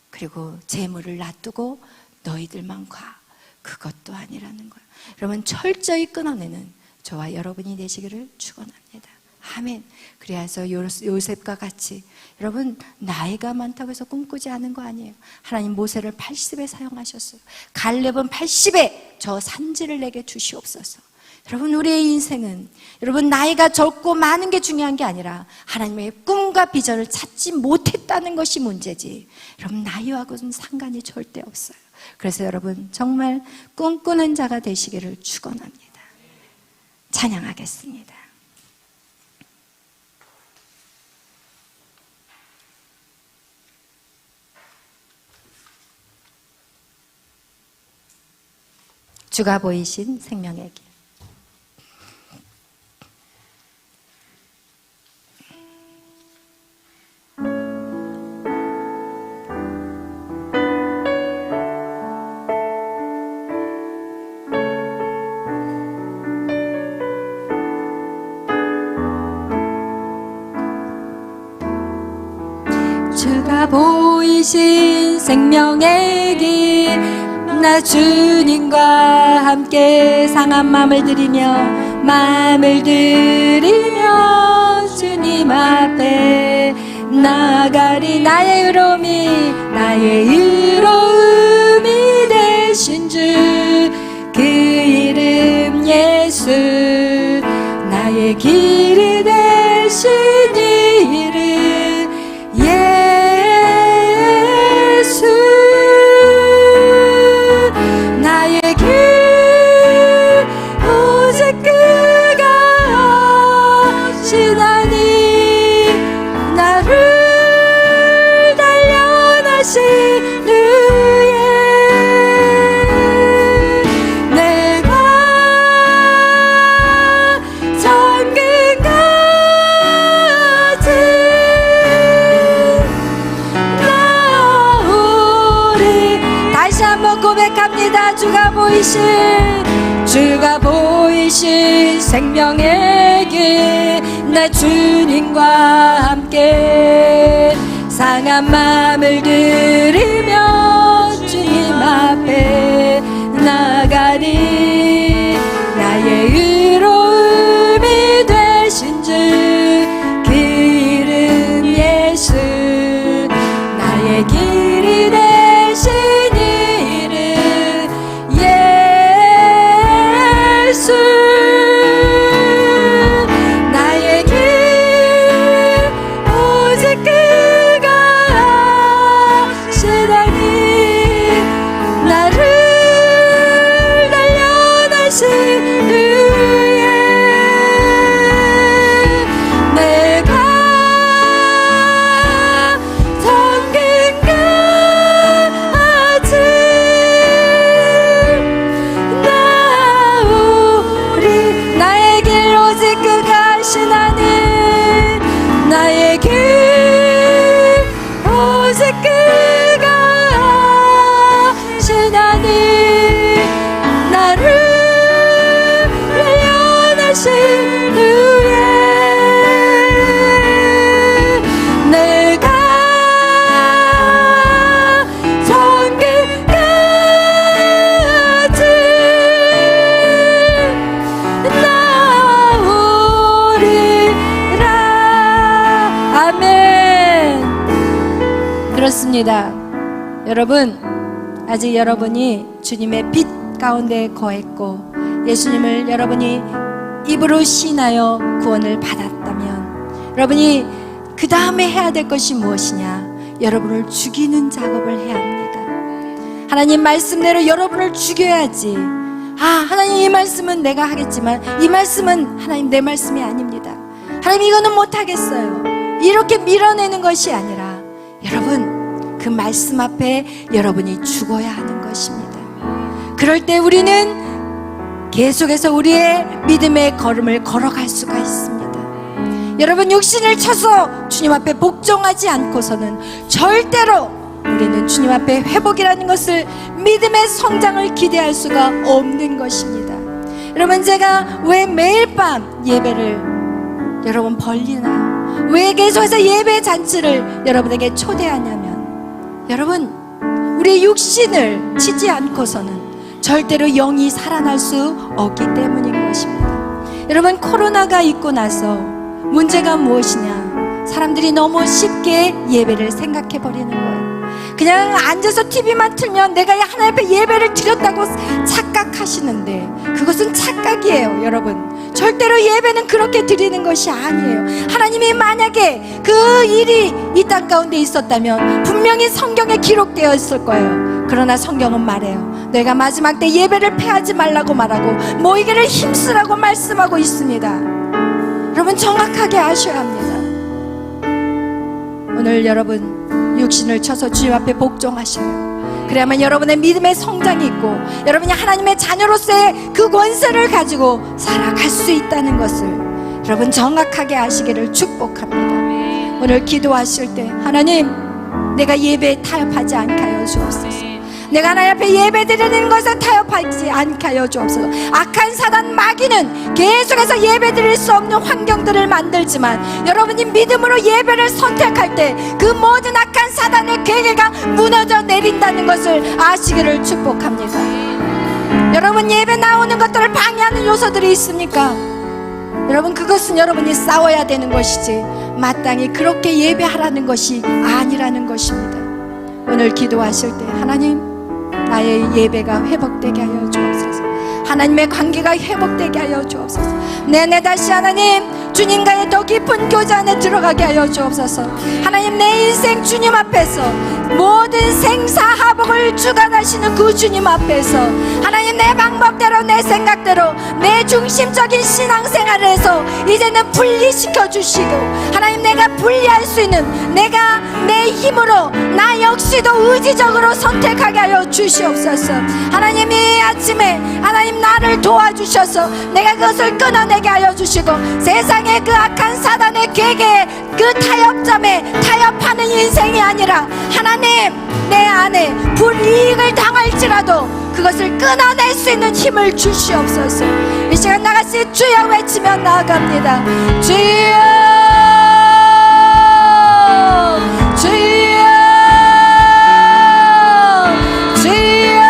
그리고 재물을 놔두고 너희들만 가. 그것도 아니라는 거예요. 여러분 철저히 끊어내는 저와 여러분이 되시기를 축원합니다. 아멘. 그래서 요셉과 같이 여러분 나이가 많다고 해서 꿈꾸지 않은 거 아니에요. 하나님 모세를 80에 사용하셨어요. 갈렙은 80에 저 산지를 내게 주시옵소서. 여러분 우리의 인생은 여러분 나이가 적고 많은 게 중요한 게 아니라 하나님의 꿈과 비전을 찾지 못했다는 것이 문제지, 여러분 나이하고는 상관이 절대 없어요. 그래서 여러분 정말 꿈꾸는 자가 되시기를 축원합니다. 찬양하겠습니다. 주가 보이신 생명의 길. 주가 보이신 생명의 길, 나 주님과 함께 상한 마음을 드리며 주님 앞에 나가리. 나의 의로움이 되신 주, 그 이름 예수. 나의 길이 되신 이름 예수. 나의 길 오직 그가 하시나니, 나를 단련하신 후에 내가 천국까지 나오리. 다시 한번 고백합니다. 주가 보이신 생명의 길, 나 주님과 함께 상한 마음을 드리며 주님 앞에 나가리. 나의 의로움이 되신 주, 그 이름 예수. 나의 길이 되신 이름 예수. 나의 길 오직 그가 하시나니, 그렇습니다. 여러분, 아직 여러분이 주님의 빛 가운데 거했고 예수님을 여러분이 입으로 신하여 구원을 받았다면, 여러분이 그 다음에 해야 될 것이 무엇이냐? 여러분을 죽이는 작업을 해야 합니다. 하나님 말씀대로 여러분을 죽여야지. 하나님, 이 말씀은 내가 하겠지만 이 말씀은 하나님 내 말씀이 아닙니다. 하나님, 이거는 못하겠어요. 이렇게 밀어내는 것이 아니라 여러분, 그 말씀 앞에 여러분이 죽어야 하는 것입니다. 그럴 때 우리는 계속해서 우리의 믿음의 걸음을 걸어갈 수가 있습니다. 여러분, 육신을 쳐서 주님 앞에 복종하지 않고서는 절대로 우리는 주님 앞에 회복이라는 것을, 믿음의 성장을 기대할 수가 없는 것입니다. 여러분, 제가 왜 매일 밤 예배를 여러분 벌리나요? 왜 계속해서 예배 잔치를 여러분에게 초대하냐면, 여러분, 우리의 육신을 치지 않고서는 절대로 영이 살아날 수 없기 때문인 것입니다. 여러분, 코로나가 있고 나서 문제가 무엇이냐? 사람들이 너무 쉽게 예배를 생각해 버리는 거예요. 그냥 앉아서 TV만 틀면 내가 하나님 앞에 예배를 드렸다고 착각하시는데, 그것은 착각이에요. 여러분, 절대로 예배는 그렇게 드리는 것이 아니에요. 하나님이 만약에 그 일이 이 땅 가운데 있었다면 분명히 성경에 기록되어 있을 거예요. 그러나 성경은 말해요. 내가 마지막 때 예배를 패하지 말라고 말하고 모이기를 힘쓰라고 말씀하고 있습니다. 여러분, 정확하게 아셔야 합니다. 오늘 여러분, 육신을 쳐서 주님 앞에 복종하셔요. 그래야만 여러분의 믿음의 성장이 있고 여러분이 하나님의 자녀로서의 그 권세를 가지고 살아갈 수 있다는 것을 여러분 정확하게 아시기를 축복합니다. 오늘 기도하실 때, 하나님, 내가 예배에 타협하지 않게 하여 주옵소서. 내가 하나님 앞에 예배 드리는 것에 타협하지 않게 하여 주옵소서. 악한 사단 마귀는 계속해서 예배 드릴 수 없는 환경들을 만들지만, 여러분이 믿음으로 예배를 선택할 때 그 모든 악한 사단의 계계가 무너져 내린다는 것을 아시기를 축복합니다. 여러분, 예배 나오는 것들을 방해하는 요소들이 있습니까? 여러분, 그것은 여러분이 싸워야 되는 것이지 마땅히 그렇게 예배하라는 것이 아니라는 것입니다. 오늘 기도하실 때, 하나님, 나의 예배가 회복되게 하여 주옵소서. 하나님의 관계가 회복되게 하여 주옵소서. 내내 다시 하나님, 주님과의 더 깊은 교제 안에 들어가게 하여 주옵소서. 하나님, 내 인생 주님 앞에서 모든 생사하복을 주관하시는 그 주님 앞에서 하나님, 내 방법대로, 내 생각대로, 내 중심적인 신앙생활을 해서 이제는 분리시켜 주시고, 하나님, 내가 분리할 수 있는, 내가 내 힘으로 나 역시도 의지적으로 선택하게 하여 주시옵소서. 하나님, 이 아침에 하나님 나를 도와주셔서 내가 그것을 끊어내게 하여 주시고, 세상의 그 악한 사단의 계계에 그 타협점에 타협하는 인생이 아니라 하나님, 내 안에 불이익을 당할지라도 그것을 끊어낼 수 있는 힘을 주시옵소서. 이 시간 나같이 주여 외치며 나아갑니다. 주여, 주여, 주여.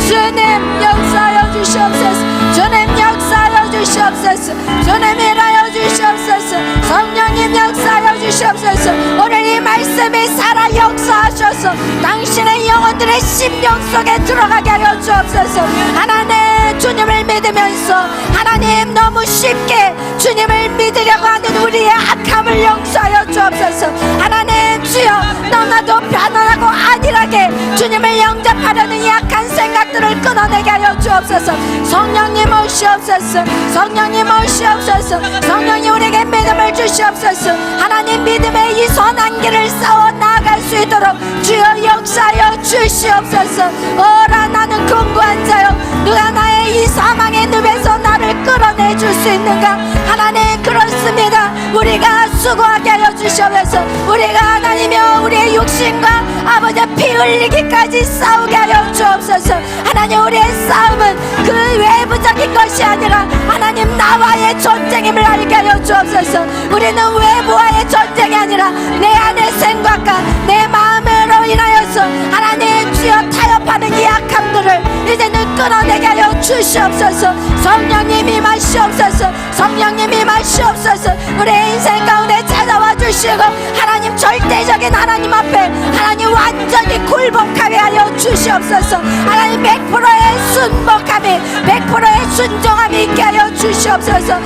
주님 역사하여 주시옵소서. 주님 역사하여 주시옵소서. 주님 일하여 주시옵소서. 성령님 역사하여 주시옵소서. 오늘 이 말씀이 살아 역사하셔서 당신의 영혼들의 심령 속에 들어가게 하여 주옵소서. 하나님, 주님을 믿으면서 하나님 너무 쉽게 주님을 믿으려고 하는 우리의 악함을 용서하여 주옵소서. 하나님, 주여, 너무나도 편안하고 안일하게 주님을 영접하려는 이 악한 생각들을 끊어내게 하여 주옵소서. 성령님 오시옵소서. 성령님 오시옵소서. 성령님 우리에게 믿음을 주시옵소서. 하나님, 믿음의 이 선한 길을 싸워 나아갈 수 있도록 주여 역사하여 주시옵소서. 오라, 나는 궁구한 자여, 누가 나의 이 사망의 늪에서 나를 끌어내 줄 수 있는가? 하나님, 그렇습니다. 우리가 수고하게 하여 주시옵소서. 우리가 하나님이여 우리의 육신과 아버지 피 흘리기까지 싸우게 하여 주옵소서. 하나님, 우리의 싸움은 그 외부적인 것이 아니라 하나님 나와의 전쟁임을 알게 하여 주옵소서. 우리는 외부와의 전쟁이 아니라 내 안의 생각과 내 마음으로 인하여서 하나님 주여 타협하는 이 악함들을 이제는 끊어내게 하여 주시옵소서. 성령님 임하시옵소서. 성령님 임하시옵소서. 우리의 인생 가운데 찾아와 주시고 하나님 절대적인 하나님 앞에 하나님 완전히 굴복하게 하여 주시옵소서. 하나님 100%의 순복함이 100%의 순종함이 있게 하여 주시옵소서.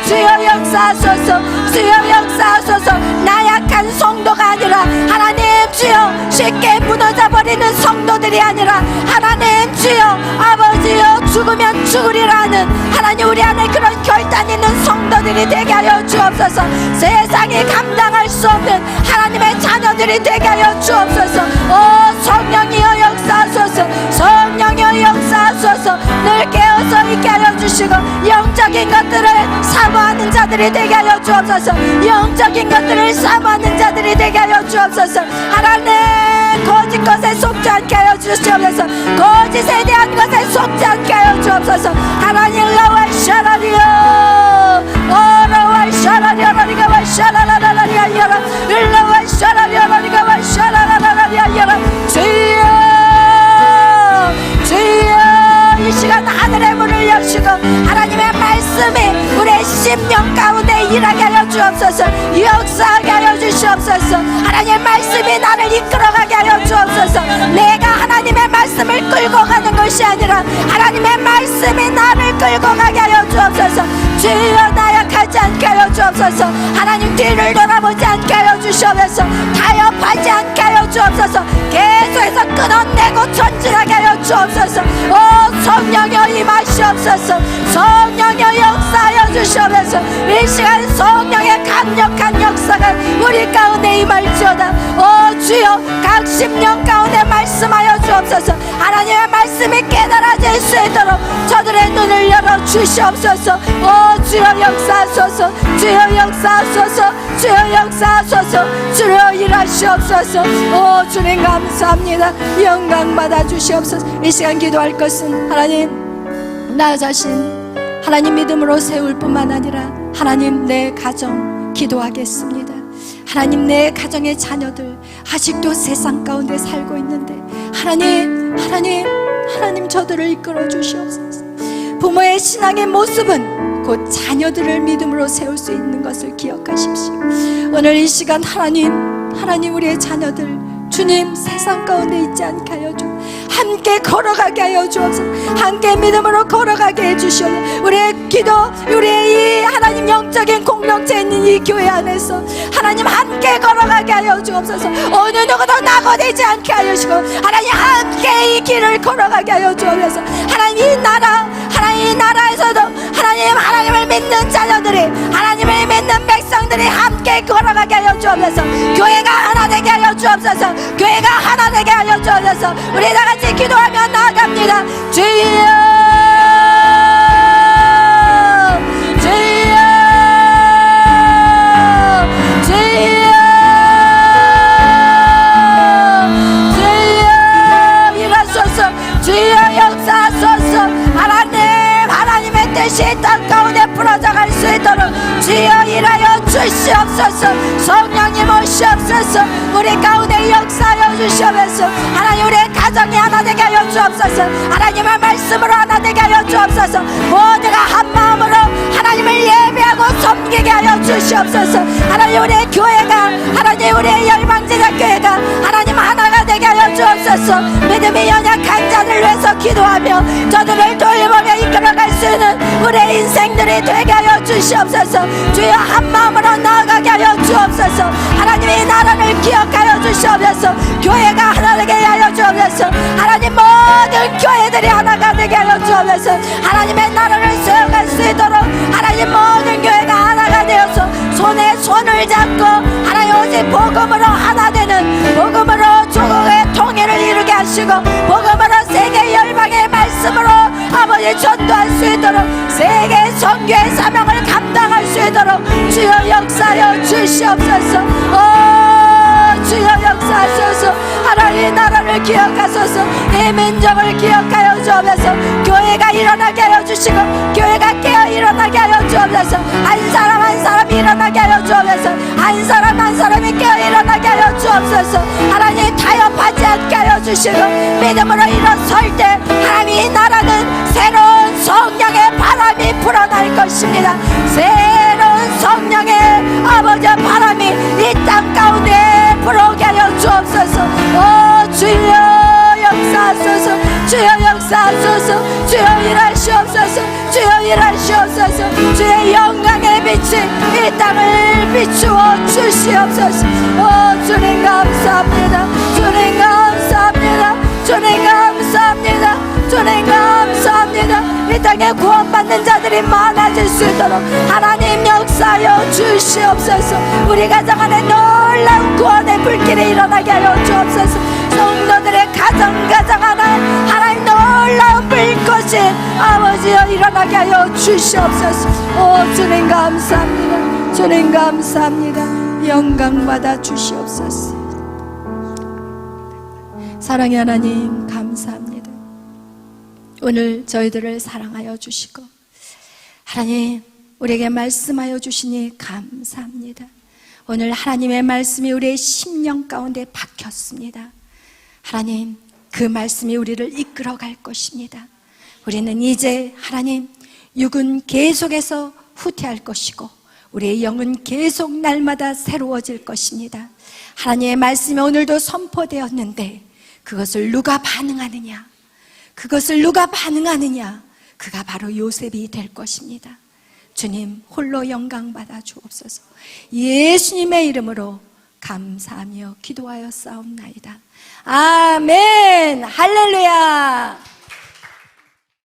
주여 역사하소서. 주여 역사하소서. 나약한 성도가 아니라 하나님 주여 쉽게 무너져버리는 성도들이 아니라 하나님 주여 아버지여 죽으면 죽으리라는 하나님 우리 안에 그런 결단 있는 성도들이 되게 하여 주옵소서. 세상이 감당할 수 없는 하나님의 자녀들이 되게 하여 주옵소서. 성령이여 역사하소서. 성령이여 역사하소서. 늘 깨어서 있게 하여 주시고 영적인 것들을 사모하는 자들이 되게 하여 주옵소서. 영적인 것들을 사모하는 자들이 되게 하여 주옵소서. 하나님 거짓 것에 속지 않게 하여 주시옵소서. 거짓에 대한 것에 속지 않게 하여 주옵소서. 하나님 라와 샤라리요 라와 샤라리요 라리가 샤라라라리야 야라 라와 샤라리요 라리가 샤라라라리야 야라 주여 주여 이 시간 하늘의 문을 여시고 하나님의 말씀이 우리의 심령 가운데 일하게 하여 주옵소서. 역사하게 하여 주시옵소서. 하나님의 말씀이 나를 이끌어가게 하여 주옵소서. 내가 하나님의 말씀을 끌고 가는 것이 아니라 하나님의 말씀이 나를 끌고 가게 하여 주옵소서. 주여 나약하지 않게 하여 주옵소서. 하나님 뒤를 돌아보지 않게 하여 주시옵소서. 타협하지 않게 하여 주옵소서. 계속해서 끊어내고 전진하게 하여 주옵소서. 성령여 임하시옵소서. 성령여 역사하여 주시옵소서. 이 시간 성령의 강력한 역사가 우리 가운데 임할지어다. 주여 각 심령 가운데 말씀하여 주옵소서. 하나님의 말씀이 깨달아질 수 있도록 저들의 눈을 열어 주시옵소서. 주여 역사하소서. 주여 역사하소서. 주여 역사하소서. 주여 일하시옵소서. 주님 감사합니다. 영광 받아 주시옵소서. 이 시간 기도할 것은 하나님 나 자신 하나님 믿음으로 세울 뿐만 아니라 하나님 내 가정 기도하겠습니다. 하나님 내 가정의 자녀들 아직도 세상 가운데 살고 있는데 하나님 저들을 이끌어 주시옵소서. 부모의 신앙의 모습은 곧 자녀들을 믿음으로 세울 수 있는 것을 기억하십시오. 오늘 이 시간 하나님 우리의 자녀들 주님 세상 가운데 있지 않게 하여 주 함께 걸어가게 하여 주옵소서. 함께 믿음으로 걸어가게 해주시옵소서. 우리의 기도 우리의 이 하나님 영적인 공동체 있는 이 교회 안에서 하나님 함께 걸어가게 하여 주옵소서. 어느 누구도 낙오되지 않게 하여 주시고 하나님 함께 이 길을 걸어가게 하여 주옵소서. 하나님 이 나라에서도 하나님을 믿는 자녀들이 하나님을 믿는 백성들이 함께 걸어가게 하여 주옵소서. 교회가 하나 되게 하여 주옵소서. 교회가 하나 되게 하여 주옵소서. 우리 다같이 기도하며 나아갑니다. 주여 주여 주여 주여 일하소서. 주여 역사하소서. 하나님의 뜻이 땅 가운데 풀어져갈 수 있도록 주여 일하여 주시옵소서. 성령님 오시옵소서. 우리 가운데 역사하여 주시옵소서. 하나님 우리의 가정이 하나 되게 하여 주옵소서. 하나님의 말씀으로 하나 되게 하여 주옵소서. 모두가 한 마음으로 하나님을 예배하고 섬기게 하여 주시옵소서. 하나님 우리의 교회가 하나님 우리의 열방제자 교회가 하나님 하나가 되게 하여 주옵소서. 믿음이 연약한 자를 위해서 기도하며 저들을 돌보며 이끌어갈 수 있는 우리의 인생들이 되게 하여 주시옵소서. 주여 한 마음으로 나아가게 하여 주옵소서. 하나님의 나라를 기억하여 주시옵소서. 교회가 하나 되게 하여 주옵소서. 하나님 모든 교회들이 하나가 되게 하여 주옵소서. 하나님의 나라를 세워갈 수 있도록 하나님 모든 교회가 하나가 되어서 손에 손을 잡고 하나님 오직 복음으로 하나 되는 복음으로 조국의 통일을 이루게 하시고 복음으로 세계 열방의 말씀으로 아버지 전도할 수 있도록 세계 선교의 사명을 감당할 수 있도록 주여 역사하여 주시옵소서. 주여 역사하소서. 하나님의 나라를 기억하소서. 이 민족을 기억하여 주옵소서. 교회가 일어나게 하여 주시고 교회가 깨어 일어나게 하여 주옵소서. 한 사람 한 사람이 일어나게 하여 주옵소서. 한 사람 한 사람이 깨어 일어나게 하여 주옵소서. 하나님 타협하지 않게 하여 주시고 믿음으로 일어설 때 하나님 이 나라는 새로운 성령의 바람이 불어날 것입니다. 새로운 성령의 아버지 바람이 주여 역사하소서, 주여 역사하소서, 주여 일하시옵소서, 주여 일하시옵소서. 주의 영광의 빛이 이 땅을 비추어 주시옵소서. 주님 감사합니다. 주님 감사합니다. 주님 감사합니다. 주님 감사합니다. 이 땅에 구원받는 자들이 많아질 수 있도록 하나님 역사하여 주시옵소서. 우리 가정 안에 놀라운 구원의 불길이 일어나게 하여 주옵소서. 성도들의 가정 안에 하나님 놀라운 불꽃이 아버지여 일어나게 하여 주시옵소서. 주님 감사합니다. 주님 감사합니다. 영광 받아 주시옵소서. 사랑의 하나님 감사합니다. 오늘 저희들을 사랑하여 주시고 하나님 우리에게 말씀하여 주시니 감사합니다. 오늘 하나님의 말씀이 우리의 심령 가운데 박혔습니다. 하나님 그 말씀이 우리를 이끌어 갈 것입니다. 우리는 이제 하나님 육은 계속해서 후퇴할 것이고 우리의 영은 계속 날마다 새로워질 것입니다. 하나님의 말씀이 오늘도 선포되었는데 그것을 누가 반응하느냐, 그것을 누가 반응하느냐, 그가 바로 요셉이 될 것입니다. 주님 홀로 영광 받아 주옵소서. 예수님의 이름으로 감사하며 기도하여 싸움나이다. 아멘. 할렐루야.